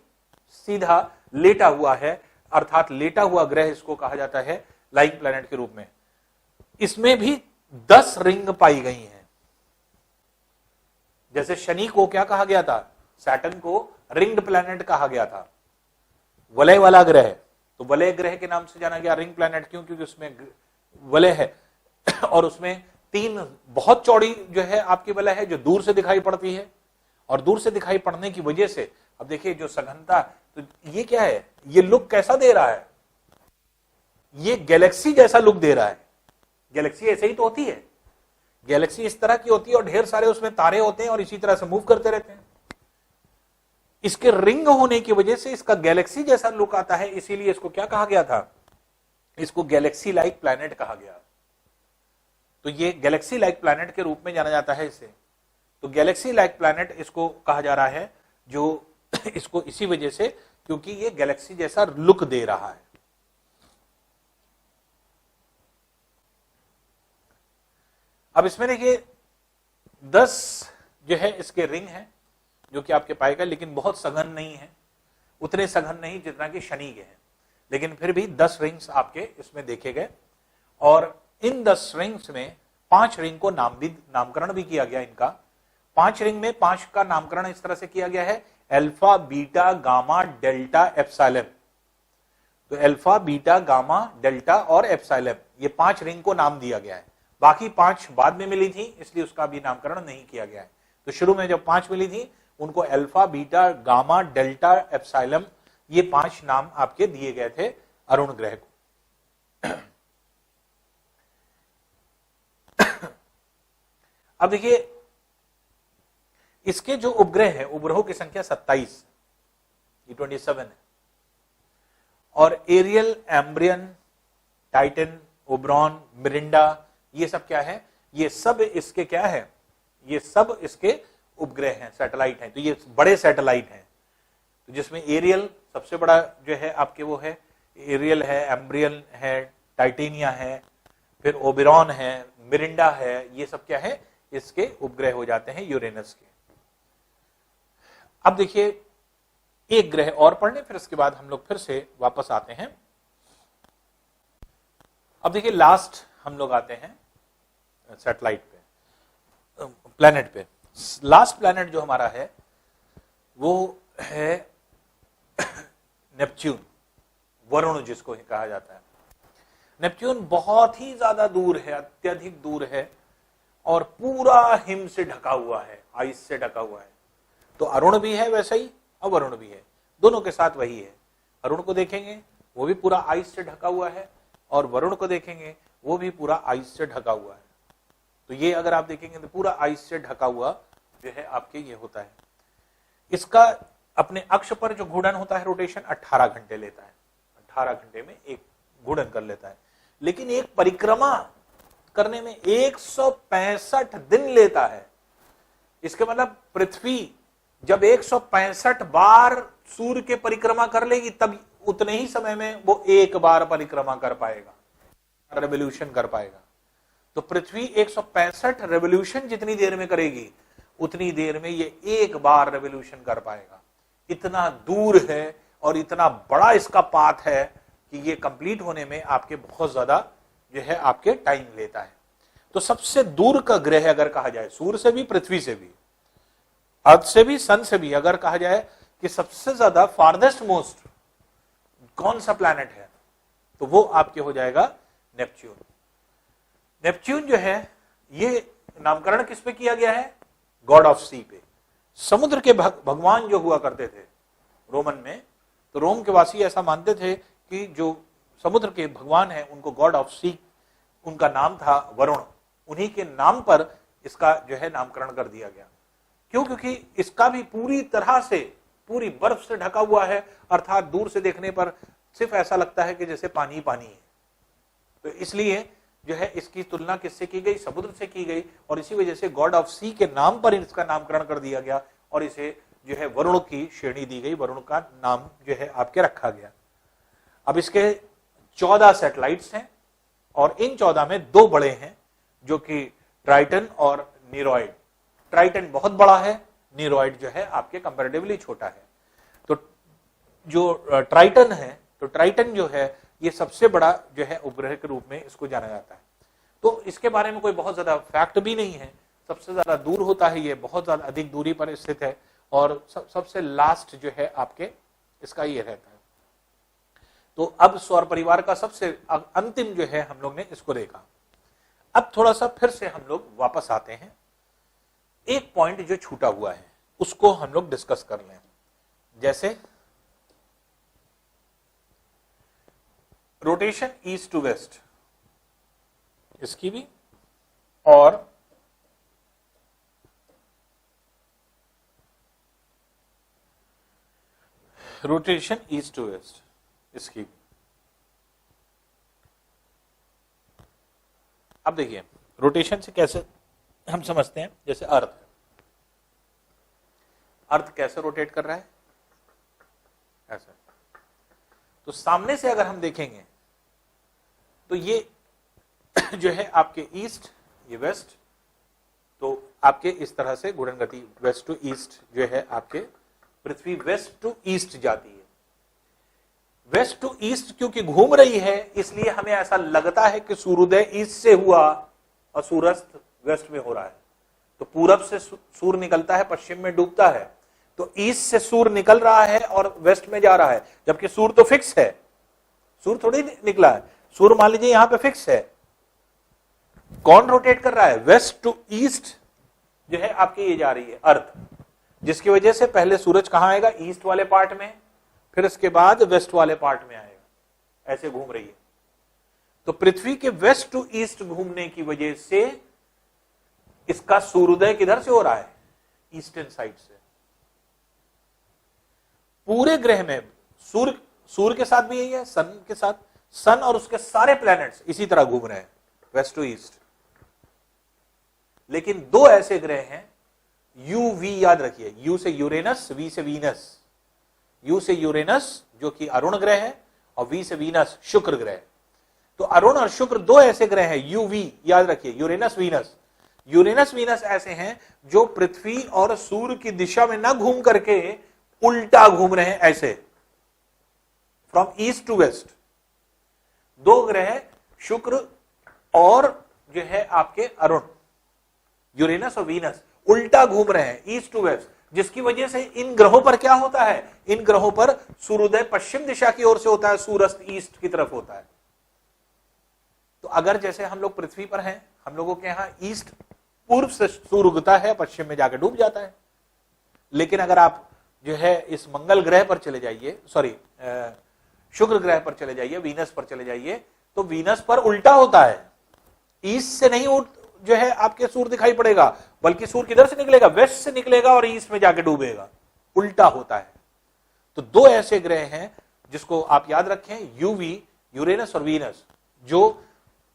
सीधा लेटा हुआ है, अर्थात लेटा हुआ ग्रह इसको कहा जाता है लाइंग प्लैनेट के रूप में। इसमें भी 10 रिंग पाई गई हैं। जैसे शनि को क्या कहा गया था, सैटर्न को रिंग्ड प्लैनेट कहा गया था, वलय वाला ग्रह, तो वलय ग्रह के नाम से जाना गया रिंग प्लैनेट। क्यों? क्योंकि उसमें वलय है और उसमें 3 बहुत चौड़ी जो है आपकी वलय है, जो दूर से दिखाई पड़ती है, और दूर से दिखाई पड़ने की वजह से अब देखिए जो सघनता, तो ये क्या है, ये लुक कैसा दे रहा है, ये गैलेक्सी जैसा लुक दे रहा है। गैलेक्सी ऐसे ही तो होती है, गैलेक्सी इस तरह की होती है और ढेर सारे उसमें तारे होते हैं और इसी तरह से मूव करते रहते हैं। इसके रिंग होने की वजह से इसका गैलेक्सी जैसा लुक आता है, इसीलिए इसको क्या कहा गया था, इसको गैलेक्सी लाइक प्लैनेट कहा गया। तो ये गैलेक्सी लाइक प्लैनेट के रूप में जाना जाता है इसे। तो गैलेक्सी लाइक प्लैनेट इसको कहा जा रहा है, जो इसको इसी वजह से क्योंकि ये गैलेक्सी जैसा लुक दे रहा है। अब इसमें देखिए 10 जो है इसके रिंग हैं जो कि आपके पाएगा, लेकिन बहुत सघन नहीं है, उतने सघन नहीं जितना कि शनि के हैं, लेकिन फिर भी 10 रिंग्स आपके इसमें देखे गए। और इन 10 रिंग्स में 5 रिंग को नामकरण भी किया गया। इनका 5 रिंग में 5 का नामकरण इस तरह से किया गया है, alpha, beta, gamma, delta, epsilon. तो अल्फा, बीटा, गामा, डेल्टा और एप्सिलॉन, ये 5 रिंग को नाम दिया गया है। बाकी 5 बाद में मिली थी, इसलिए उसका भी नामकरण नहीं किया गया है। तो शुरू में जब 5 मिली थी उनको alpha, beta, gamma, delta, epsilon, ये 5 नाम आपके दिए गए थे अरुण ग्रह को। अब देखिए इसके जो उपग्रह है, उपग्रहों की संख्या 27, ये 27 है। और एरियल, एम्ब्रियन, टाइटन, ओब्रॉन, मिरिंडा, ये सब क्या है, ये सब इसके क्या है, ये सब इसके उपग्रह हैं, सैटेलाइट हैं। तो ये बड़े सैटेलाइट हैं, तो जिसमें एरियल सबसे बड़ा जो है आपके वो है, एरियल है, एम्ब्रियन है, टाइटेनिया है, फिर ओबेरॉन है, मिरिंडा है, ये सब क्या है, इसके उपग्रह हो जाते हैं यूरेनस के। अब देखिए एक ग्रह और पढ़ने, फिर इसके बाद हम लोग फिर से वापस आते हैं। अब देखिए लास्ट हम लोग आते हैं सैटेलाइट पे, प्लैनेट पे। लास्ट प्लैनेट जो हमारा है वो है नेपच्यून, वरुण जिसको कहा जाता है। नेपच्यून बहुत ही ज्यादा दूर है, अत्यधिक दूर है, और पूरा हिम से ढका हुआ है, आइस से ढका हुआ है। तो अरुण भी है वैसा ही, अवरुण भी है, दोनों के साथ वही है। अरुण को देखेंगे वो भी पूरा आइस से ढका हुआ है, और वरुण को देखेंगे वो भी पूरा आइस से ढका हुआ है। तो ये अगर आप देखेंगे तो पूरा आइस से ढका हुआ जो है आपके ये होता है। इसका अपने अक्ष पर जो घूर्णन होता है, रोटेशन, 18 घंटे लेता है। 18 घंटे में एक घूर्णन कर लेता है, लेकिन एक परिक्रमा करने में 165 दिन लेता है। इसके मतलब पृथ्वी जब 165 बार सूर्य के परिक्रमा कर लेगी, तब उतने ही समय में वो एक बार परिक्रमा कर पाएगा, रेवोल्यूशन कर पाएगा। तो पृथ्वी 165 रेवोल्यूशन जितनी देर में करेगी, उतनी देर में ये एक बार रेवोल्यूशन कर पाएगा। इतना दूर है और इतना बड़ा इसका पाथ है कि ये कंप्लीट होने में आपके बहुत ज्यादा जो है आपके टाइम लेता है। तो सबसे दूर का ग्रह अगर कहा जाए, सूर्य से भी, पृथ्वी से भी, अर्थ से भी, सन से भी अगर कहा जाए कि सबसे ज्यादा फार्देस्ट मोस्ट कौन सा प्लैनेट है, तो वो आपके हो जाएगा नेपच्यून। नेपच्यून जो है ये नामकरण किस पे किया गया है, गॉड ऑफ सी पे। समुद्र के भगवान जो हुआ करते थे रोमन में, तो रोम के वासी ऐसा मानते थे कि जो समुद्र के भगवान है उनको गॉड ऑफ सी, उनका नाम था वरुण, उन्हीं के नाम पर इसका जो है नामकरण कर दिया गया। क्यों? क्योंकि इसका भी पूरी तरह से पूरी बर्फ से ढका हुआ है, अर्थात दूर से देखने पर सिर्फ ऐसा लगता है कि जैसे पानी पानी है। तो इसलिए जो है इसकी तुलना किससे की गई, समुद्र से की गई, और इसी वजह से गॉड ऑफ सी के नाम पर इसका नामकरण कर दिया गया और इसे जो है वरुण की श्रेणी दी गई, वरुण का नाम जो है आपके रखा गया। अब इसके 14 सैटेलाइट्स हैं और इन 14 में 2 बड़े हैं जो कि ट्राइटन और नीरोइड। ट्राइटन बहुत बड़ा है, नीरोइड जो है आपके कंपैरेटिवली छोटा है। तो जो ट्राइटन है, तो ट्राइटन जो है ये सबसे बड़ा जो है उपग्रह के रूप में इसको जाना जाता है। तो इसके बारे में कोई बहुत ज्यादा फैक्ट भी नहीं है, सबसे ज्यादा दूर होता है, ये बहुत ज्यादा अधिक दूरी पर स्थित है और सबसे लास्ट जो है आपके इसका ये रहता है। तो अब सौर परिवार का सबसे अंतिम जो है हम लोग ने इसको देखा। अब थोड़ा सा फिर से हम लोग वापस आते हैं, एक पॉइंट जो छूटा हुआ है उसको हम लोग डिस्कस कर लें। जैसे रोटेशन ईस्ट टू वेस्ट, इसकी भी, और रोटेशन ईस्ट टू वेस्ट, इसकी। अब देखिए रोटेशन से कैसे हम समझते हैं, जैसे अर्थ, अर्थ कैसे रोटेट कर रहा है, ऐसे। तो सामने से अगर हम देखेंगे तो ये जो है आपके ईस्ट, ये वेस्ट, तो आपके इस तरह से घूर्णन गति वेस्ट टू ईस्ट जो है आपके पृथ्वी वेस्ट टू ईस्ट जाती है। वेस्ट टू ईस्ट क्योंकि घूम रही है इसलिए हमें ऐसा लगता है कि सूर्योदय ईस्ट से हुआ और सूर्यास्त वेस्ट में हो रहा है। तो पूरब से सूर्य निकलता है, पश्चिम में डूबता है, तो ईस्ट से सूर्य निकल रहा है और वेस्ट में जा रहा है, जबकि सूर्य तो फिक्स है, सूर्य थोड़ी निकला है। सूर्य मान लीजिए यहां पे फिक्स है, कौन रोटेट कर रहा है, वेस्ट टू ईस्ट जो है आपकी ये जा रही है अर्थ, जिसकी वजह से पहले सूरज कहां आएगा, ईस्ट वाले पार्ट में, फिर इसके बाद वेस्ट वाले पार्ट में आएगा, ऐसे घूम रही है। तो पृथ्वी के वेस्ट टू ईस्ट घूमने की वजह से इसका सूर्योदय किधर से हो रहा है, ईस्टर्न साइड से। पूरे ग्रह में सूर्य के साथ भी यही है, सन के साथ, सन और उसके सारे प्लैनेट्स इसी तरह घूम रहे हैं वेस्ट टू ईस्ट। लेकिन 2 ऐसे ग्रह हैं, यू वी याद रखिए, यू से यूरेनस, वी से वीनस। यू से यूरेनस जो कि अरुण ग्रह है और वी से वीनस शुक्र ग्रह। तो अरुण और शुक्र 2 ऐसे ग्रह हैं, यू वी याद रखिए, यूरेनस वीनस। यूरेनस वीनस ऐसे हैं जो पृथ्वी और सूर्य की दिशा में ना घूम करके उल्टा घूम रहे हैं, ऐसे फ्रॉम ईस्ट टू वेस्ट। 2 ग्रह शुक्र और जो है आपके अरुण, यूरेनस और वीनस उल्टा घूम रहे हैं ईस्ट टू वेस्ट, जिसकी वजह से इन ग्रहों पर क्या होता है, इन ग्रहों पर सूर्योदय पश्चिम दिशा की ओर से होता है, सूर्यास्त ईस्ट की तरफ होता है। तो अगर जैसे हम लोग पृथ्वी पर हैं, हम लोगों के यहां ईस्ट पूर्व से सूर्य उगता है, पश्चिम में जाकर डूब जाता है। लेकिन अगर आप जो है इस मंगल ग्रह पर चले जाइए, सॉरी शुक्र ग्रह पर चले जाइए, वीनस पर चले जाइए, तो वीनस पर उल्टा होता है, ईस्ट से नहीं जो है आपके सूर्य दिखाई पड़ेगा, बल्कि सूर्य किधर से निकलेगा, वेस्ट से निकलेगा और ईस्ट में जाके डूबेगा, उल्टा होता है। तो 2 ऐसे ग्रह हैं जिसको आप याद रखें, यूवी, यूरेनस और वीनस, जो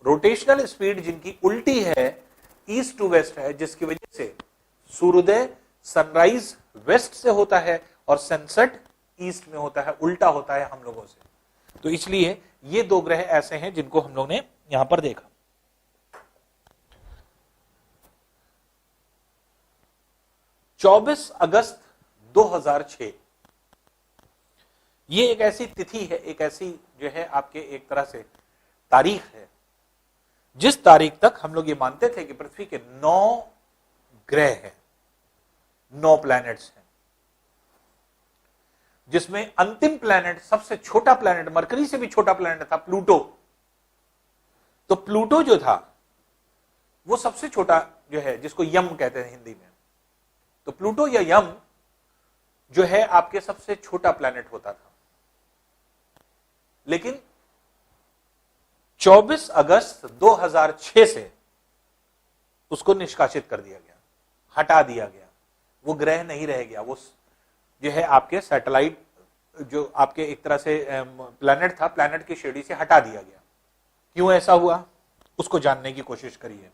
रोटेशनल स्पीड जिनकी उल्टी है, ईस्ट टू वेस्ट है, जिसकी वजह से सूर्योदय सनराइज वेस्ट से होता है और सनसेट ईस्ट में होता है, उल्टा होता है हम लोगों से। तो इसलिए ये 2 ग्रह ऐसे हैं जिनको हम लोग ने यहां पर देखा। 24 अगस्त 2006 ये एक ऐसी तिथि है, एक ऐसी जो है आपके एक तरह से तारीख है, जिस तारीख तक हम लोग ये मानते थे कि पृथ्वी के 9 ग्रह हैं, 9 प्लैनेट्स हैं। जिसमें अंतिम प्लैनेट, सबसे छोटा प्लैनेट, मरकरी से भी छोटा प्लैनेट था प्लूटो। तो प्लूटो जो था वो सबसे छोटा जो है, जिसको यम कहते हैं हिंदी में, तो प्लूटो या यम जो है आपके सबसे छोटा प्लैनेट होता था। लेकिन 24 अगस्त 2006 से उसको निष्कासित कर दिया गया, हटा दिया गया। वो ग्रह नहीं रह गया, वो जो है आपके सैटेलाइट, जो आपके एक तरह से प्लैनेट था, प्लैनेट की श्रेणी से हटा दिया गया। क्यों ऐसा हुआ उसको जानने की कोशिश करिए।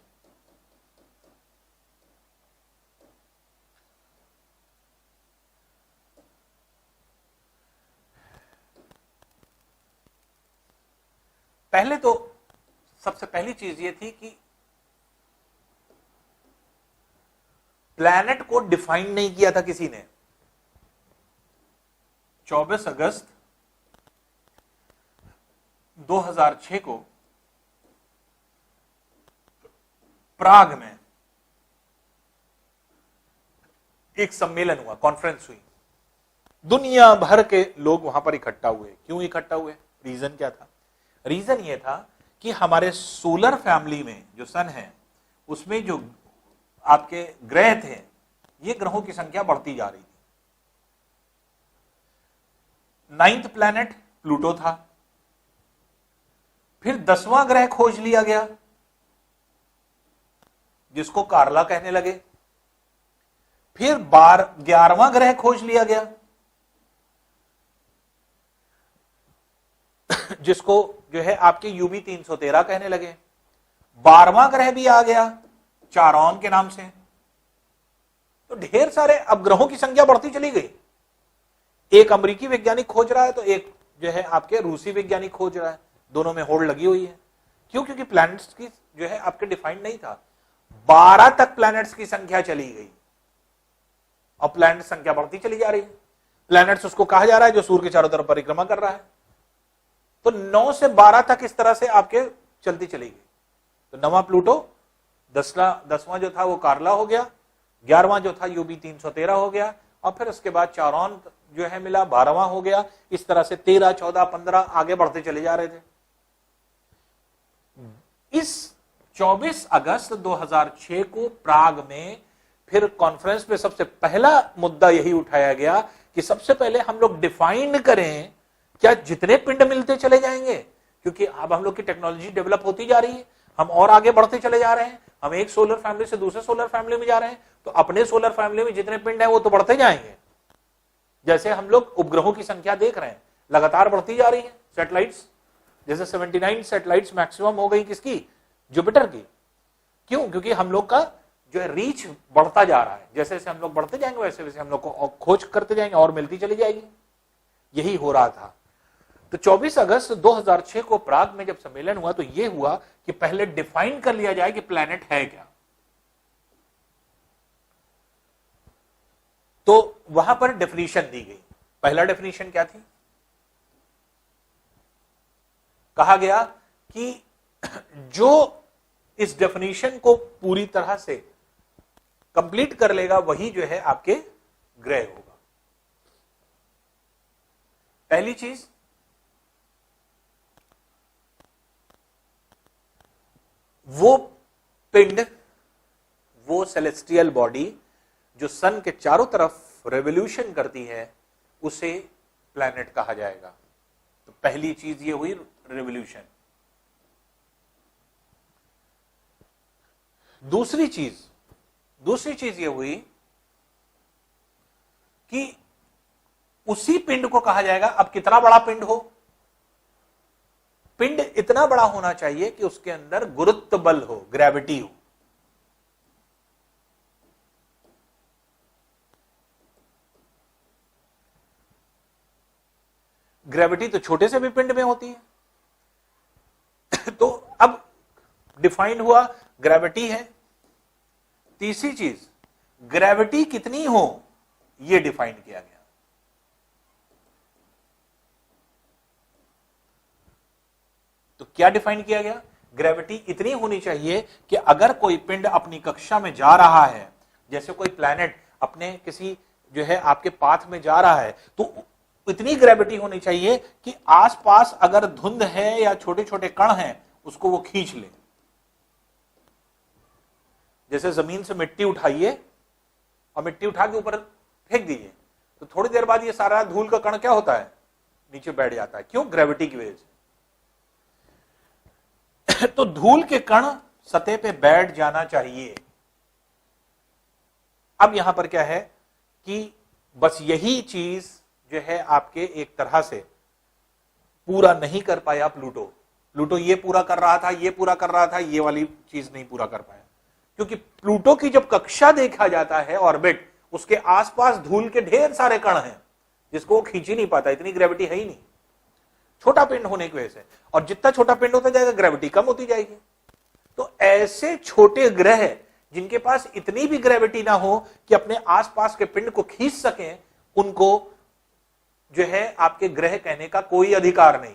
पहले तो सबसे पहली चीज ये थी कि प्लैनेट को डिफाइन नहीं किया था किसी ने। 24 अगस्त 2006 को प्राग में एक सम्मेलन हुआ, कॉन्फ्रेंस हुई, दुनिया भर के लोग वहां पर इकट्ठा हुए। क्यों इकट्ठा हुए, रीजन क्या था? रीजन ये था कि हमारे सोलर फैमिली में जो सन है उसमें जो आपके ग्रह थे, ये ग्रहों की संख्या बढ़ती जा रही थी। 9th प्लैनेट प्लूटो था, फिर 10वां ग्रह खोज लिया गया जिसको कार्ला कहने लगे, फिर 11वां ग्रह खोज लिया गया जिसको जो है आपके यूबी 313 कहने लगे। 12वां ग्रह भी आ गया चारॉन के नाम से। तो ढेर सारे अब ग्रहों की संख्या बढ़ती चली गई। एक अमेरिकी वैज्ञानिक खोज रहा है तो एक जो है आपके रूसी वैज्ञानिक खोज रहा है, दोनों में होड़ लगी हुई है। क्यों? क्योंकि प्लैनेट्स की जो है आपके डिफाइंड नहीं था। 12 तक प्लैनेट्स की संख्या चली गई और प्लैनेट संख्या बढ़ती चली जा रही है। प्लैनेट्स उसको कहा जा रहा है जो सूर्य के चारों तरफ परिक्रमा कर रहा है। तो 9 से 12 तक इस तरह से आपके चलती चली गई। तो 9वां प्लूटो, 10वां जो था वो कार्ला हो गया, 11वां जो था यूबी 313 हो गया, और फिर उसके बाद चारॉन जो है मिला, 12वां हो गया। इस तरह से 13, 14, 15 आगे बढ़ते चले जा रहे थे। इस 24 अगस्त 2006 को प्राग में फिर कॉन्फ्रेंस में सबसे पहला मुद्दा यही उठाया गया कि सबसे पहले हम लोग डिफाइन करें, क्या जितने पिंड मिलते चले जाएंगे? क्योंकि अब हम लोग की टेक्नोलॉजी डेवलप होती जा रही है, हम और आगे बढ़ते चले जा रहे हैं, हम एक सोलर फैमिली से दूसरे सोलर फैमिली में जा रहे हैं, तो अपने सोलर फैमिली में जितने पिंड हैं वो तो बढ़ते जाएंगे। जैसे हम लोग उपग्रहों की संख्या देख रहे हैं, लगातार बढ़ती जा रही है। सैटेलाइट्स जैसे 79 सैटेलाइट्स मैक्सिमम हो गई किसकी? जुपिटर की। क्यों? क्योंकि हम लोग का जो है रीच बढ़ता जा रहा है। जैसे जैसे हम लोग बढ़ते जाएंगे वैसे वैसे हम लोग को खोज करते जाएंगे और मिलती चली जाएगी। यही हो रहा था। तो 24 अगस्त 2006 को प्राग में जब सम्मेलन हुआ तो यह हुआ कि पहले डिफाइन कर लिया जाए कि प्लैनेट है क्या। तो वहां पर डेफिनेशन दी गई। पहला डेफिनेशन क्या थी? कहा गया कि जो इस डेफिनेशन को पूरी तरह से कंप्लीट कर लेगा वही जो है आपके ग्रह होगा। पहली चीज, वो पिंड, वो सेलेस्टियल बॉडी जो सन के चारों तरफ रेवोल्यूशन करती है, उसे प्लैनेट कहा जाएगा। तो पहली चीज ये हुई रेवोल्यूशन। दूसरी चीज ये हुई कि उसी पिंड को कहा जाएगा, अब कितना बड़ा पिंड हो, पिंड इतना बड़ा होना चाहिए कि उसके अंदर गुरुत्व बल हो, ग्रेविटी हो। ग्रेविटी तो छोटे से भी पिंड में होती है। तो अब डिफाइन हुआ ग्रेविटी है। तीसरी चीज, ग्रेविटी कितनी हो यह डिफाइन किया गया। तो क्या डिफाइन किया गया? ग्रेविटी इतनी होनी चाहिए कि अगर कोई पिंड अपनी कक्षा में जा रहा है, जैसे कोई प्लैनेट अपने किसी जो है आपके पाथ में जा रहा है, तो इतनी ग्रेविटी होनी चाहिए कि आसपास अगर धुंध है या छोटे छोटे कण हैं उसको वो खींच ले। जैसे जमीन से मिट्टी उठाइए और मिट्टी उठा के ऊपर फेंक दीजिए, तो थोड़ी देर बाद ये सारा धूल का कण क्या होता है, नीचे बैठ जाता है। क्यों? ग्रेविटी की वजह से। तो धूल के कण सतह पे बैठ जाना चाहिए। अब यहां पर क्या है कि बस यही चीज जो है आपके एक तरह से पूरा नहीं कर पाया प्लूटो। प्लूटो ये पूरा कर रहा था, ये पूरा कर रहा था, ये वाली चीज नहीं पूरा कर पाया, क्योंकि प्लूटो की जब कक्षा देखा जाता है ऑर्बिट, उसके आसपास धूल के ढेर सारे कण हैं जिसको वो खींच ही नहीं पाता, इतनी ग्रेविटी है ही नहीं, छोटा पिंड होने की वजह से। और जितना छोटा पिंड होता जाएगा ग्रेविटी कम होती जाएगी। तो ऐसे छोटे ग्रह जिनके पास इतनी भी ग्रेविटी ना हो कि अपने आसपास के पिंड को खींच सकें, उनको जो है आपके ग्रह कहने का कोई अधिकार नहीं।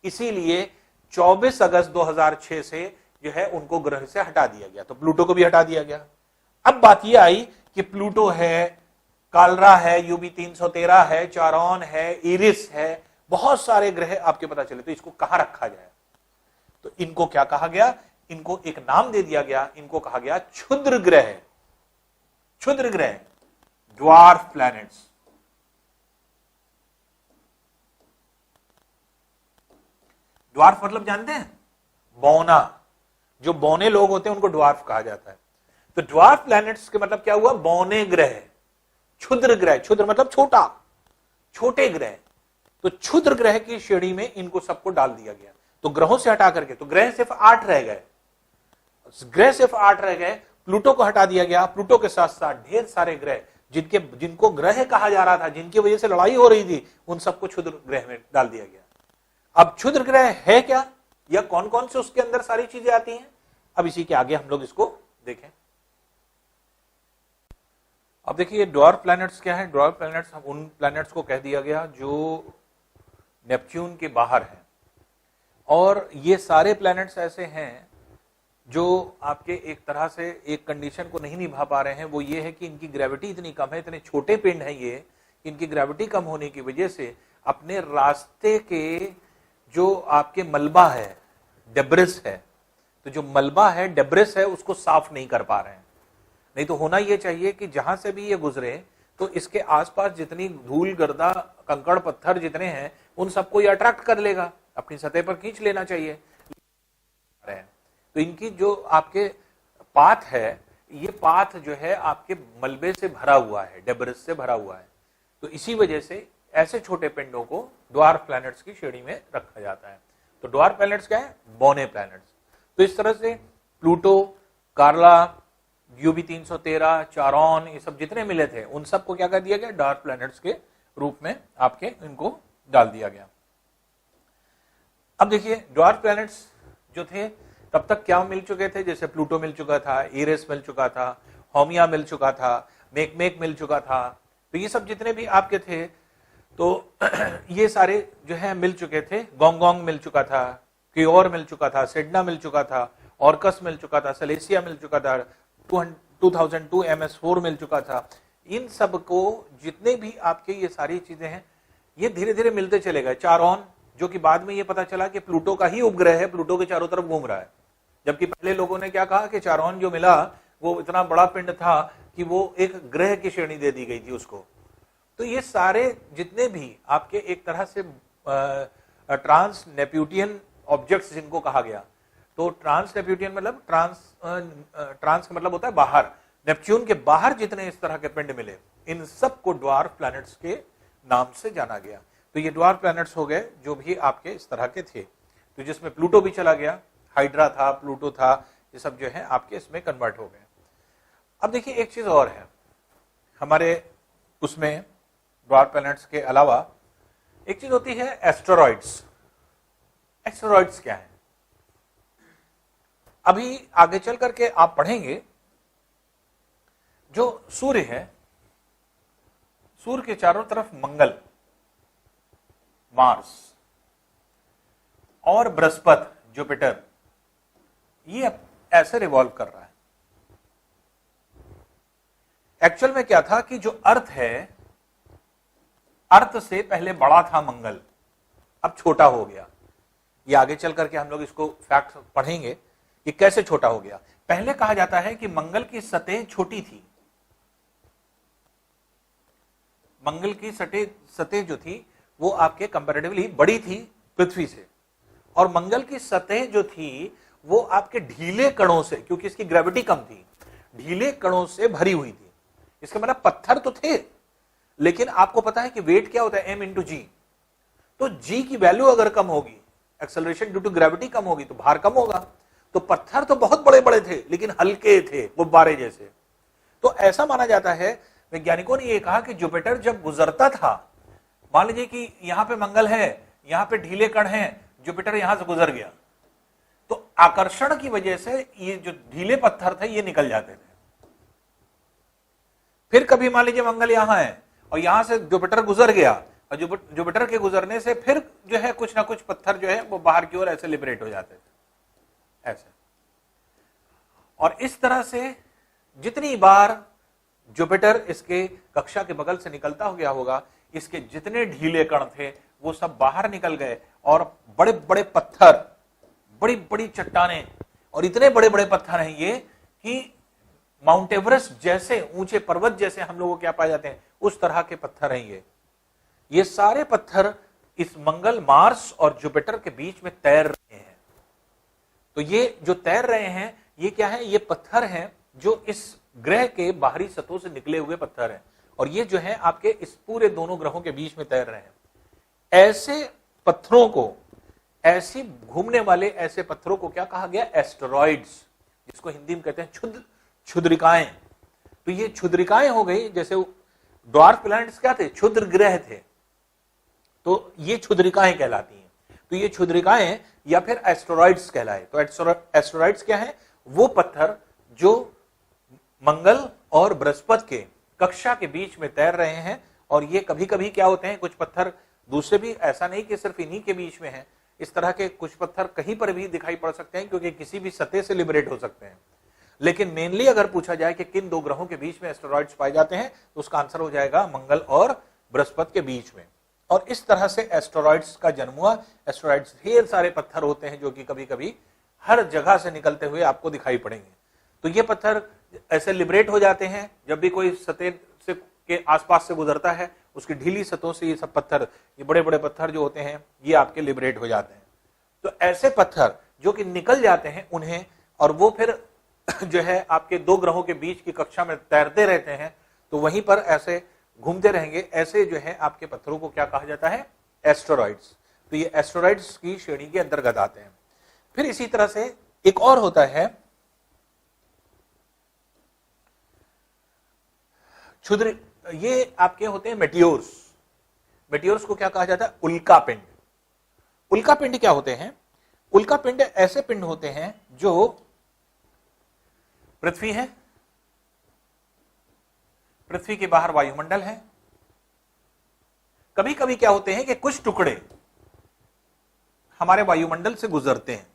इसीलिए 24 अगस्त 2006 से जो है उनको ग्रह से हटा दिया गया। तो प्लूटो को भी हटा दिया गया। अब बात यह आई कि प्लूटो है, कालरा है, यूबी 313 है, चारोन है, इरिस है, बहुत सारे ग्रह आपके पता चले। तो इसको कहां रखा जाए? तो इनको क्या कहा गया? इनको एक नाम दे दिया गया, इनको कहा गया क्षुद्र ग्रह। क्षुद्र ग्रह, ड्वार्फ प्लैनेट्स। ड्वार्फ मतलब जानते हैं? बौना। जो बौने लोग होते हैं उनको ड्वार्फ कहा जाता है। तो ड्वार्फ प्लैनेट्स के मतलब क्या हुआ? बौने ग्रह, क्षुद्र ग्रह। क्षुद्र मतलब छोटा, छोटे ग्रह। तो क्षुद्र ग्रह की श्रेणी में इनको सबको डाल दिया गया। तो ग्रहों से हटा करके, तो ग्रह सिर्फ 8 रह गए, ग्रह सिर्फ 8 रह गए। प्लूटो को हटा दिया गया। प्लूटो के साथ साथ ढेर सारे ग्रह जिनको ग्रह कहा जा रहा था, जिनकी वजह से लड़ाई हो रही थी, उन सबको क्षुद्र ग्रह में डाल दिया गया। अब क्षुद्र ग्रह है क्या, या कौन कौन से उसके अंदर सारी चीजें आती हैं, अब इसी के आगे हम लोग इसको देखें। अब देखिए ड्वार्फ प्लैनेट्स क्या है। ड्वार्फ प्लैनेट्स, उन प्लैनेट्स को कह दिया गया जो नेपच्यून के बाहर हैं। और ये सारे प्लैनेट्स ऐसे हैं जो आपके एक तरह से एक कंडीशन को नहीं निभा पा रहे हैं। वो ये है कि इनकी ग्रेविटी इतनी कम है, इतने छोटे पिंड हैं ये, इनकी ग्रेविटी कम होने की वजह से अपने रास्ते के जो आपके मलबा है, डेब्रिस है, तो जो मलबा है, डेब्रिस है, उसको साफ नहीं कर पा रहे हैं। नहीं तो होना यह चाहिए कि जहां से भी ये गुजरे तो इसके आसपास जितनी धूल, गर्दा, कंकड़, पत्थर जितने हैं उन सबको ये अट्रैक्ट कर लेगा, अपनी सतह पर खींच लेना चाहिए। तो इनकी जो आपके पाथ है, ये पाथ जो है आपके मलबे से भरा हुआ है, डेब्रिस से भरा हुआ है। तो इसी वजह से ऐसे छोटे पिंडों को ड्वार्फ प्लैनेट्स की श्रेणी में रखा जाता है। तो ड्वार्फ प्लैनेट्स क्या है? बौने प्लैनेट्स। तो इस तरह से प्लूटो, कार्ला, यूबी 313, चारोन, ये सब जितने मिले थे उन सबको क्या कर दिया गया? ड्वार्फ प्लैनेट्स के रूप में आपके इनको डाल दिया गया। अब देखिए ड्वार्फ प्लैनेट्स जो थे तब तक क्या मिल चुके थे? जैसे प्लूटो मिल चुका था, इरिस मिल चुका था, होमिया मिल चुका था, मेकमेक मिल चुका था। तो ये सब जितने भी आपके थे, तो ये सारे जो है मिल चुके थे। गोंगोंग मिल चुका था, क्योर मिल चुका था, सिडना मिल चुका था, ऑर्कस मिल चुका था, सलेसिया मिल चुका था, 2002 MS4 मिल चुका था। इन सब को जितने भी आपके ये सारी चीजें हैं, ये धीरे धीरे मिलते चले गए। चारोन, जो कि बाद में ये पता चला कि प्लूटो का ही उपग्रह है, प्लूटो के चारों तरफ घूम रहा है। जबकि पहले लोगों ने क्या कहा कि चारोन जो मिला वो इतना बड़ा पिंड था कि वो एक ग्रह की श्रेणी दे दी गई थी उसको। तो ये सारे जितने भी आपके एक तरह से ट्रांस नेप्ट्यूनियन ऑब्जेक्ट्स जिनको कहा गया, तो ट्रांस नेप्ट्यूनियन मतलब ट्रांस का मतलब होता है बाहर, नेपच्यून के बाहर जितने इस तरह के पिंड मिले, इन सब को ड्वार्फ प्लैनेट्स के नाम से जाना गया। तो ये ड्वार्फ प्लैनेट्स हो गए जो भी आपके इस तरह के थे। तो जिसमें प्लूटो भी चला गया, हाइड्रा था, प्लूटो था, ये सब जो है आपके इसमें कन्वर्ट हो गए। अब देखिए एक चीज और है हमारे उसमें ड्वार्फ प्लैनेट्स के अलावा, एक चीज होती है एस्टेरॉइड्स। एस्टेरॉइड्स क्या है? अभी आगे चल करके आप पढ़ेंगे, जो सूर्य है, सूर्य के चारों तरफ मंगल, मार्स और बृहस्पति, जुपिटर, ये ऐसे रिवॉल्व कर रहा है। एक्चुअल में क्या था कि जो अर्थ है, अर्थ से पहले बड़ा था मंगल, अब छोटा हो गया। ये आगे चल करके हम लोग इसको फैक्ट पढ़ेंगे कि कैसे छोटा हो गया। पहले कहा जाता है कि मंगल की सतह छोटी थी, मंगल की सतह जो थी वो आपके कंपैरेटिवली बड़ी थी पृथ्वी से, और मंगल की सतह जो थी वो आपके ढीले कणों से, क्योंकि इसकी ग्रेविटी कम थी, ढीले कणों से भरी हुई थी। इसका मतलब पत्थर तो थे, लेकिन आपको पता है कि वेट क्या होता है, m इंटू जी। तो जी की वैल्यू अगर कम होगी, एक्सेलरेशन ड्यू टू ग्रेविटी कम होगी, तो भार कम होगा। तो पत्थर तो बहुत बड़े बड़े थे लेकिन हल्के थे, गुब्बारे जैसे। तो ऐसा माना जाता है, वैज्ञानिकों ने यह कहा कि जुपिटर जब गुजरता था, मान लीजिए कि यहां पे मंगल है, यहां पे ढीले कण हैं, जुपिटर यहां से गुजर गया, तो आकर्षण की वजह से ये जो ढीले पत्थर थे ये निकल जाते थे। फिर कभी मान लीजिए मंगल यहां है और यहां से जुपिटर गुजर गया, और जुपिटर के गुजरने से फिर जो है कुछ ना कुछ पत्थर जो है वो बाहर की ओर ऐसे लिबरेट हो जाते थे, ऐसे। और इस तरह से जितनी बार जुपिटर इसके कक्षा के बगल से निकलता हो गया होगा, इसके जितने ढीले कण थे वो सब बाहर निकल गए, और बड़े बड़े पत्थर, बड़ी बड़ी चट्टानें, और इतने बड़े बड़े पत्थर हैं ये कि माउंट एवरेस्ट जैसे ऊंचे पर्वत जैसे हम लोगों को क्या पाए जाते हैं, उस तरह के पत्थर हैं ये सारे पत्थर इस मंगल, मार्स और जुपिटर के बीच में तैर रहे हैं। तो ये जो तैर रहे हैं ये क्या है, ये पत्थर हैं जो इस ग्रह के बाहरी सतहों से निकले हुए पत्थर हैं, और ये जो है आपके इस पूरे दोनों ग्रहों के बीच में तैर रहे हैं। ऐसे पत्थरों को, ऐसी घूमने वाले ऐसे पत्थरों को क्या कहा गया, एस्टेरॉइड्स, जिसको हिंदी में कहते हैं क्षुद्रिकाएं। तो ये क्षुद्रिकाएं हो गई, जैसे ड्वार्फ प्लैनेट्स क्या थे, क्षुद्र ग्रह थे, तो ये क्षुद्रिकाएं कहलाती हैं। तो ये क्षुद्रिकाएं या फिर एस्टेरॉइड्स कहलाए। तो एस्टेरॉइड्स क्या है, वो पत्थर जो मंगल और बृहस्पति के कक्षा के बीच में तैर रहे हैं। और ये कभी कभी क्या होते हैं, कुछ पत्थर दूसरे भी, ऐसा नहीं कि सिर्फ इन्हीं के बीच में है, इस तरह के कुछ पत्थर कहीं पर भी दिखाई पड़ सकते हैं, क्योंकि किसी भी सतह से लिबरेट हो सकते हैं। लेकिन मेनली अगर पूछा जाए कि किन दो ग्रहों के बीच में एस्टेरॉइड्स पाए जाते हैं, तो उसका आंसर हो जाएगा मंगल और बृहस्पति के बीच में। और इस तरह से एस्टेरॉइड्स का जन्म हुआ। एस्टेरॉइड्स ढेर सारे पत्थर होते हैं जो कि कभी कभी हर जगह से निकलते हुए आपको दिखाई पड़ेंगे। तो ये पत्थर ऐसे लिबरेट हो जाते हैं जब भी कोई सतह से के आसपास से गुजरता है, उसकी ढीली सतहों से ये सब पत्थर, ये बड़े बड़े पत्थर जो होते हैं ये आपके लिबरेट हो जाते हैं। तो ऐसे पत्थर जो कि निकल जाते हैं उन्हें, और वो फिर जो है आपके दो ग्रहों के बीच की कक्षा में तैरते रहते हैं, तो वहीं पर ऐसे घूमते रहेंगे। ऐसे जो है आपके पत्थरों को क्या कहा जाता है, एस्टेरॉइड्स। तो ये एस्टेरॉइड्स की श्रेणी के अंतर्गत आते हैं। फिर इसी तरह से एक और होता है क्षुद्र, ये आपके होते हैं मेटियोर्स। मेटियोर्स को क्या कहा जाता है, उल्का पिंड। उल्का पिंड क्या होते हैं, उल्का पिंड ऐसे पिंड होते हैं जो पृथ्वी है, पृथ्वी के बाहर वायुमंडल है। कभी कभी क्या होते हैं कि कुछ टुकड़े हमारे वायुमंडल से गुजरते हैं,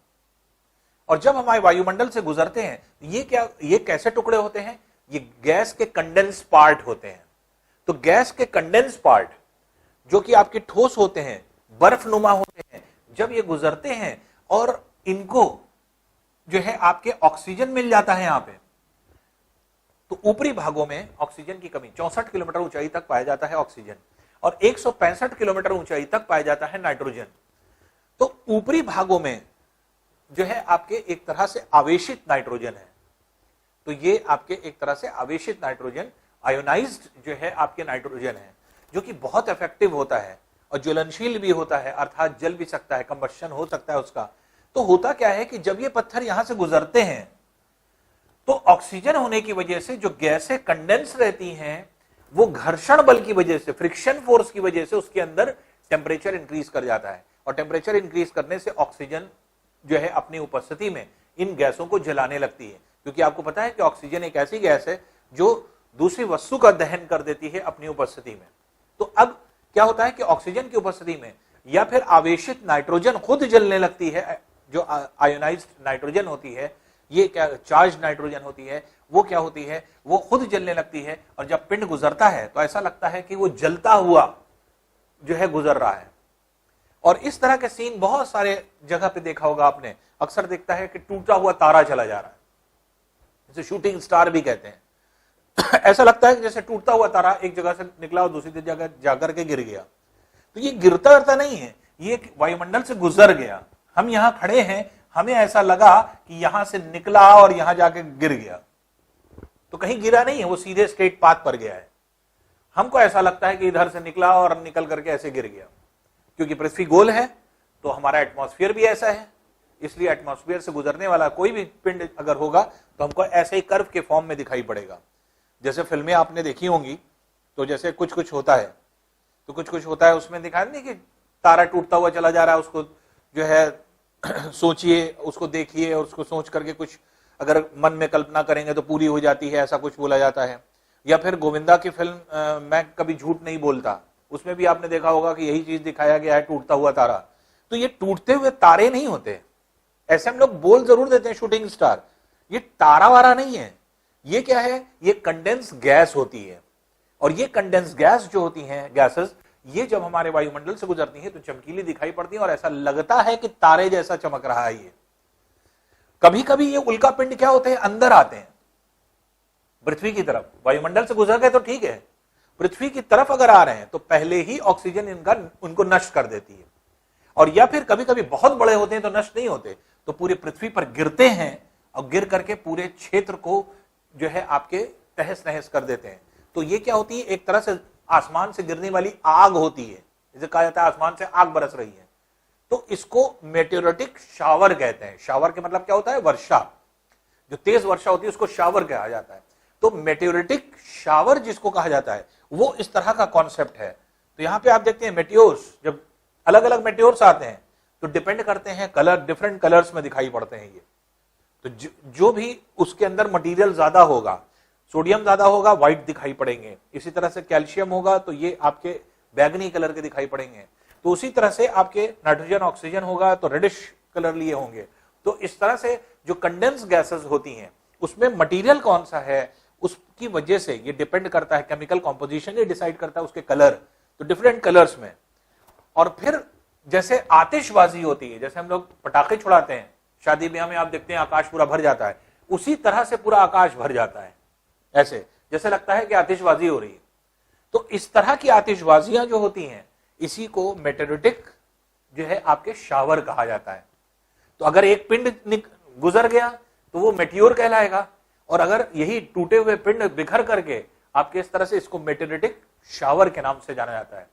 और जब हमारे वायुमंडल से गुजरते हैं ये कैसे टुकड़े होते हैं, ये गैस के कंडेंस पार्ट होते हैं। तो गैस के कंडेंस पार्ट जो कि आपके ठोस होते हैं, बर्फनुमा होते हैं, जब ये गुजरते हैं और इनको जो है आपके ऑक्सीजन मिल जाता है यहां पे, तो ऊपरी भागों में ऑक्सीजन की कमी, 64 किलोमीटर ऊंचाई तक पाया जाता है ऑक्सीजन, और 165 किलोमीटर ऊंचाई तक पाया जाता है नाइट्रोजन। तो ऊपरी भागों में जो है आपके एक तरह से आवेशित नाइट्रोजन है। तो ये आपके एक तरह से आवेशित नाइट्रोजन, आयोनाइज्ड जो है आपके नाइट्रोजन है, जो कि बहुत इफेक्टिव होता है और ज्वलनशील भी होता है, अर्थात जल भी सकता है, कंबशन हो सकता है उसका। तो होता क्या है कि जब ये पत्थर यहां से गुजरते हैं तो ऑक्सीजन होने की वजह से जो गैसें कंडेंस रहती हैं, वो घर्षण बल की वजह से, फ्रिक्शन फोर्स की वजह से उसके अंदर टेम्परेचर इंक्रीज कर जाता है, और टेम्परेचर इंक्रीज करने से ऑक्सीजन जो है अपनी उपस्थिति में इन गैसों को जलाने लगती है। क्योंकि आपको पता है कि ऑक्सीजन एक ऐसी गैस है जो दूसरी वस्तु का दहन कर देती है अपनी उपस्थिति में। तो अब क्या होता है कि ऑक्सीजन की उपस्थिति में या फिर आवेशित नाइट्रोजन खुद जलने लगती है, जो आयोनाइज्ड नाइट्रोजन होती है, ये क्या चार्ज नाइट्रोजन होती है, वो क्या होती है, वो खुद जलने लगती है। और जब पिंड गुजरता है तो ऐसा लगता है कि वो जलता हुआ जो है गुजर रहा है। और इस तरह के सीन बहुत सारे जगह पे देखा होगा आपने, अक्सर देखता है कि टूटा हुआ तारा चला जा रहा है, जिसे शूटिंग स्टार भी कहते हैं। ऐसा लगता है कि जैसे टूटता हुआ तारा एक जगह से निकला और दूसरी जगह जाकर के गिर गया। तो ये गिरता गिरता नहीं है, ये वायुमंडल से गुजर गया। हम यहां खड़े हैं, हमें ऐसा लगा कि यहां से निकला और यहां जाके गिर गया, तो कहीं गिरा नहीं है, वो सीधे स्ट्रेट पाथ पर गया है। हमको ऐसा लगता है कि इधर से निकला और निकल करके ऐसे गिर गया। क्योंकि पृथ्वी गोल है तो हमारा एटमॉस्फेयर भी ऐसा है, इसलिए एटमॉस्फेयर से गुजरने वाला कोई भी पिंड अगर होगा तो हमको ऐसे ही कर्व के फॉर्म में दिखाई पड़ेगा। जैसे फिल्में आपने देखी होंगी, तो जैसे कुछ कुछ होता है, तो कुछ कुछ होता है उसमें दिखाया नहीं कि तारा टूटता हुआ चला जा रहा है, उसको जो है सोचिए, उसको देखिए और उसको सोच करके कुछ अगर मन में कल्पना करेंगे तो पूरी हो जाती है, ऐसा कुछ बोला जाता है। या फिर गोविंदा की फिल्म मैं कभी झूठ नहीं बोलता, उसमें भी आपने देखा होगा कि यही चीज दिखाया गया है, टूटता हुआ तारा। तो ये टूटते हुए तारे नहीं होते, ऐसे हम लोग बोल जरूर देते हैं शूटिंग स्टार, ये तारा वारा नहीं है। ये क्या है, ये कंडेंस गैस होती है। और ये कंडेंस गैस जो होती हैं, गैसेस, ये जब हमारे वायुमंडल से गुजरती है तो चमकीली दिखाई पड़ती है और ऐसा लगता है कि तारे जैसा चमक रहा है ये। कभी कभी ये उल्का पिंड क्या होते हैं, अंदर आते हैं पृथ्वी की तरफ। वायुमंडल से गुजर गए तो ठीक है, पृथ्वी की तरफ अगर आ रहे हैं तो पहले ही ऑक्सीजन उनको नष्ट कर देती है। और या फिर कभी कभी बहुत बड़े होते हैं तो नष्ट नहीं होते, तो पूरे पृथ्वी पर गिरते हैं और गिर करके पूरे क्षेत्र को जो है आपके तहस नहस कर देते हैं। तो ये क्या होती है, एक तरह से आसमान से गिरने वाली आग होती है, जिसे कहा जाता है आसमान से आग बरस रही है। तो इसको मेटेओरिटिक शावर कहते हैं। शावर के मतलब क्या होता है, वर्षा, जो तेज वर्षा होती है उसको शावर कहा जाता है। तो मेटेओरिटिक शावर जिसको कहा जाता है वो इस तरह का कॉन्सेप्ट है। तो यहां पे आप देखते हैं मेटियोर्स, जब अलग अलग मेटियोर्स आते हैं तो डिपेंड करते हैं कलर, डिफरेंट कलर्स में दिखाई पड़ते हैं ये। तो जो भी उसके अंदर मटेरियल ज्यादा होगा, सोडियम ज्यादा होगा, व्हाइट दिखाई पड़ेंगे। इसी तरह से कैल्शियम होगा तो ये आपके बैगनी कलर के दिखाई पड़ेंगे। तो उसी तरह से आपके नाइट्रोजन ऑक्सीजन होगा तो रेडिश कलर लिए होंगे। तो इस तरह से जो कंडेंस गैसेस होती हैं उसमें मटेरियल कौन सा है उसकी वजह से ये डिपेंड करता है, केमिकल कॉम्पोजिशन ये डिसाइड करता है उसके कलर। तो डिफरेंट कलर्स में। और फिर जैसे आतिशबाजी होती है, जैसे हम लोग पटाखे छुड़ाते हैं, शादी ब्याह में आप देखते हैं आकाश पूरा भर जाता है, उसी तरह से पूरा आकाश भर जाता है, ऐसे जैसे लगता है कि आतिशबाजी हो रही है। तो इस तरह की आतिशबाजियां जो होती हैं इसी को मेटेओरिटिक जो है आपके शावर कहा जाता है। तो अगर एक पिंड गुजर गया तो वो मेटियोर कहलाएगा, और अगर यही टूटे हुए पिंड बिखर करके आपके इस तरह से, इसको मेटेओरिटिक शावर के नाम से जाना जाता है।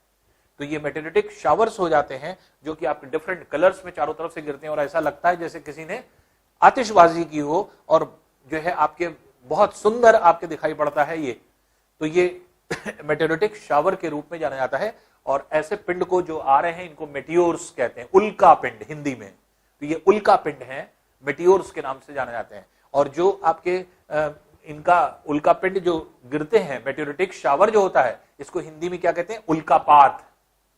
तो ये मेटेओरिटिक शावर्स हो जाते हैं जो कि आपके डिफरेंट कलर्स में चारों तरफ से गिरते हैं और ऐसा लगता है जैसे किसी ने आतिशबाजी की हो, और जो है आपके बहुत सुंदर आपके दिखाई पड़ता है ये। तो ये मेटेओरिटिक शावर के रूप में जाना जाता है। और ऐसे पिंड को जो आ रहे हैं इनको मेटियोर्स कहते हैं, उल्का पिंड हिंदी में। तो ये उल्का पिंड है, मेटियोर्स के नाम से जाने जाते हैं। और जो आपके इनका उल्का पिंड जो गिरते हैं, मेटेओरिटिक शावर जो होता है, इसको हिंदी में क्या कहते हैं, उल्कापात।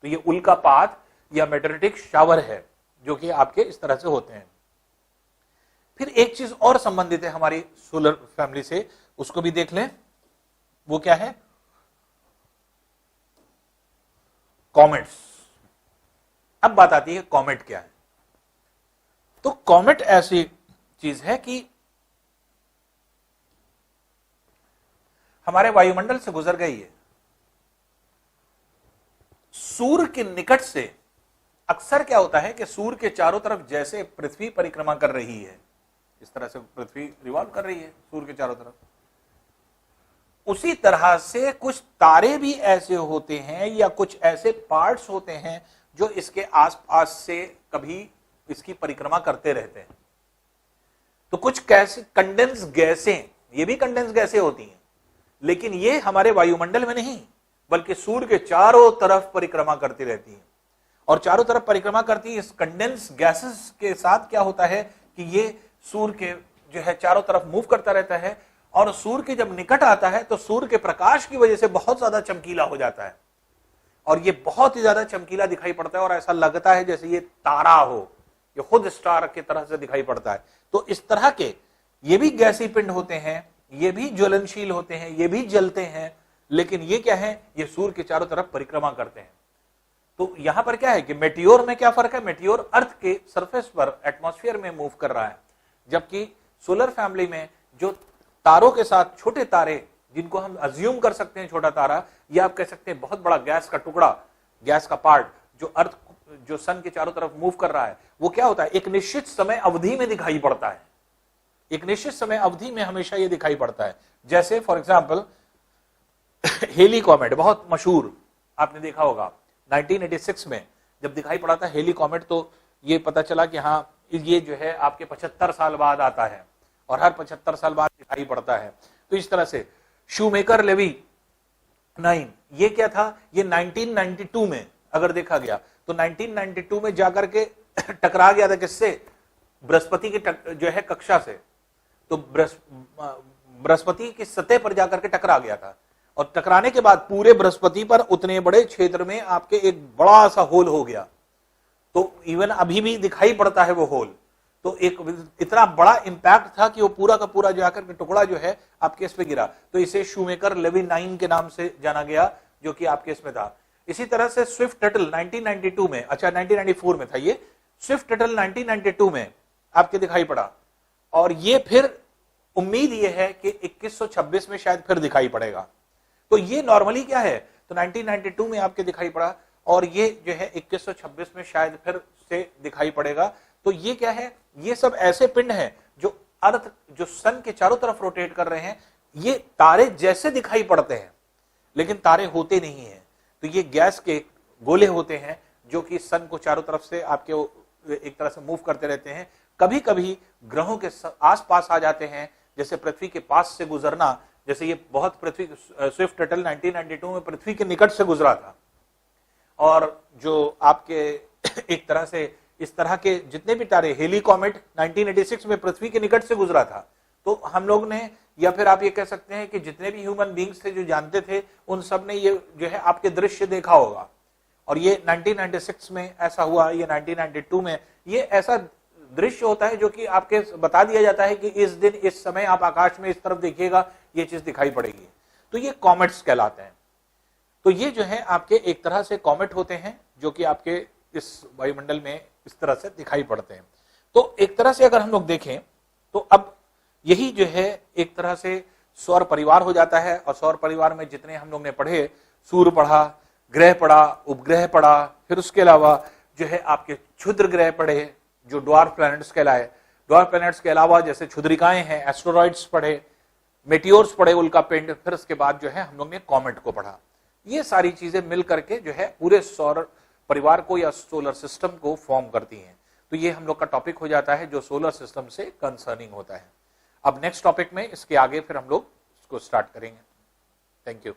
तो ये उल्कापात या मेटेओरिटिक शावर है जो कि आपके इस तरह से होते हैं। फिर एक चीज और संबंधित है हमारी सोलर फैमिली से, उसको भी देख लें। वो क्या है, कॉमेट्स। अब बात आती है कॉमेट क्या है। तो कॉमेट ऐसी चीज है कि हमारे वायुमंडल से गुजर गई है, सूर्य के निकट से। अक्सर क्या होता है कि सूर्य के चारों तरफ जैसे पृथ्वी परिक्रमा कर रही है, इस तरह से पृथ्वी रिवॉल्व कर रही है सूर्य के चारों तरफ, उसी तरह से कुछ तारे भी ऐसे होते हैं या कुछ ऐसे पार्ट्स होते हैं जो इसके आसपास से कभी इसकी परिक्रमा करते रहते हैं। तो कुछ कैसे कंडेंस गैसें, ये भी कंडेंस गैसें होती हैं, लेकिन ये हमारे वायुमंडल में नहीं बल्कि सूर्य के चारों तरफ परिक्रमा करती रहती हैं। और चारों तरफ परिक्रमा करती है इस कंडेंस गैसेस के साथ क्या होता है कि ये सूर्य के जो है चारों तरफ मूव करता रहता है, और सूर्य के जब निकट आता है तो सूर्य के प्रकाश की वजह से बहुत ज्यादा चमकीला हो जाता है, और ये बहुत ही ज्यादा चमकीला दिखाई पड़ता है और ऐसा लगता है जैसे ये तारा हो, ये खुद स्टार की तरह से दिखाई पड़ता है। तो इस तरह के ये भी गैसीय पिंड होते हैं, ये भी ज्वलनशील होते हैं, ये भी जलते हैं, लेकिन ये क्या है, ये सूर्य के चारों तरफ परिक्रमा करते हैं। तो यहां पर क्या है कि मेटियोर में क्या फर्क है, मेटियोर अर्थ के सरफेस पर एटमॉस्फेयर में मूव कर रहा है, जबकि सोलर फैमिली में जो तारों के साथ छोटे तारे जिनको हम अज्यूम कर सकते हैं छोटा तारा, या आप कह सकते हैं बहुत बड़ा गैस का टुकड़ा, गैस का पार्ट जो अर्थ जो सन के चारों तरफ मूव कर रहा है, वो क्या होता है एक निश्चित समय अवधि में दिखाई पड़ता है, एक निश्चित समय अवधि में हमेशा ये दिखाई पड़ता है। जैसे फॉर एग्जांपल हेली कॉमेट बहुत मशहूर, आपने देखा होगा 1986 में जब दिखाई पड़ा था हेली कॉमेट, तो ये पता चला कि हाँ ये जो है आपके 75 साल बाद आता है और हर 75 साल बाद दिखाई पड़ता है। तो इस तरह से शूमेकर लेवी 9 ये क्या था, ये 1992 में अगर देखा गया तो 1992 में जाकर के टकरा गया था किससे, बृहस्पति की जो है कक्षा से, तो बृहस्पति की सतह पर जाकर के टकरा गया था, और टकराने के बाद पूरे बृहस्पति पर उतने बड़े क्षेत्र में आपके एक बड़ा सा होल हो गया, तो इवन अभी भी दिखाई पड़ता है वो होल। तो एक इतना बड़ा इंपैक्ट था कि वो पूरा का पूरा जाकर के टुकड़ा जो है आपके इस पे गिरा, तो इसे शूमेकर लेवी 9 के नाम से जाना गया, जो कि आपके इसमें था। इसी तरह से स्विफ्ट टटल 1992 में, अच्छा 1994 में था ये, स्विफ्ट टटल 1992 में आपके दिखाई पड़ा, और ये फिर उम्मीद ये है कि 2126 में शायद फिर दिखाई पड़ेगा। तो ये नॉर्मली क्या है, तो 1992 में आपके दिखाई पड़ा, और ये जो है 2126 में शायद फिर से दिखाई पड़ेगा। तो ये क्या है, ये सब ऐसे पिंड हैं जो अर्थ जो सन के चारों तरफ रोटेट कर रहे हैं, ये तारे जैसे दिखाई पड़ते हैं लेकिन तारे होते नहीं हैं। तो ये गैस के गोले होते हैं जो कि सन को चारों तरफ से आपके एक तरह से मूव करते रहते हैं। कभी कभी ग्रहों के आसपास आ जाते हैं, जैसे पृथ्वी के पास से गुजरना, जैसे ये बहुत पृथ्वी स्विफ्ट टटल 1992 में पृथ्वी के निकट से गुजरा था, और जो आपके एक तरह से इस तरह के जितने भी तारे, हेली कॉमेट 1986 में पृथ्वी के निकट से गुजरा था। तो हम लोग ने, या फिर आप ये कह सकते हैं कि जितने भी ह्यूमन बींग्स थे जो जानते थे, उन सब ने ये जो है आपके दृश्य देखा होगा। और ये 1996 में ऐसा हुआ, ये 1992 में ये ऐसा दृश्य होता है जो कि आपके बता दिया जाता है कि इस दिन इस समय आप आकाश में इस तरफ देखिएगा, ये चीज दिखाई पड़ेगी। तो ये कॉमेट्स कहलाते हैं। तो ये जो है आपके एक तरह से कॉमेट होते हैं जो कि आपके इस वायुमंडल में इस तरह से दिखाई पड़ते हैं। तो एक तरह से अगर हम लोग देखें तो अब यही जो है एक तरह से सौर परिवार हो जाता है, और सौर परिवार में जितने हम लोग ने पढ़े, सूर्य पढ़ा, ग्रह पढ़ा, उपग्रह पढ़ा, फिर उसके अलावा जो है आपके क्षुद्र ग्रह पढ़े जो ड्वार्फ प्लैनेट्स कहलाए, ड्वार्फ प्लैनेट्स के अलावा जैसे क्षुद्रिकाएं हैं, एस्टेरॉइड्स पढ़े, मेटियोर्स पढ़े, उल्का पिंड, फिर उसके बाद जो है हम लोग ने कॉमेट को पढ़ा। ये सारी चीजें मिल करके जो है पूरे सौर परिवार को या सोलर सिस्टम को फॉर्म करती हैं। तो ये हम लोग का टॉपिक हो जाता है जो सोलर सिस्टम से कंसर्निंग होता है। अब नेक्स्ट टॉपिक में इसके आगे फिर हम लोग इसको स्टार्ट करेंगे। Thank you.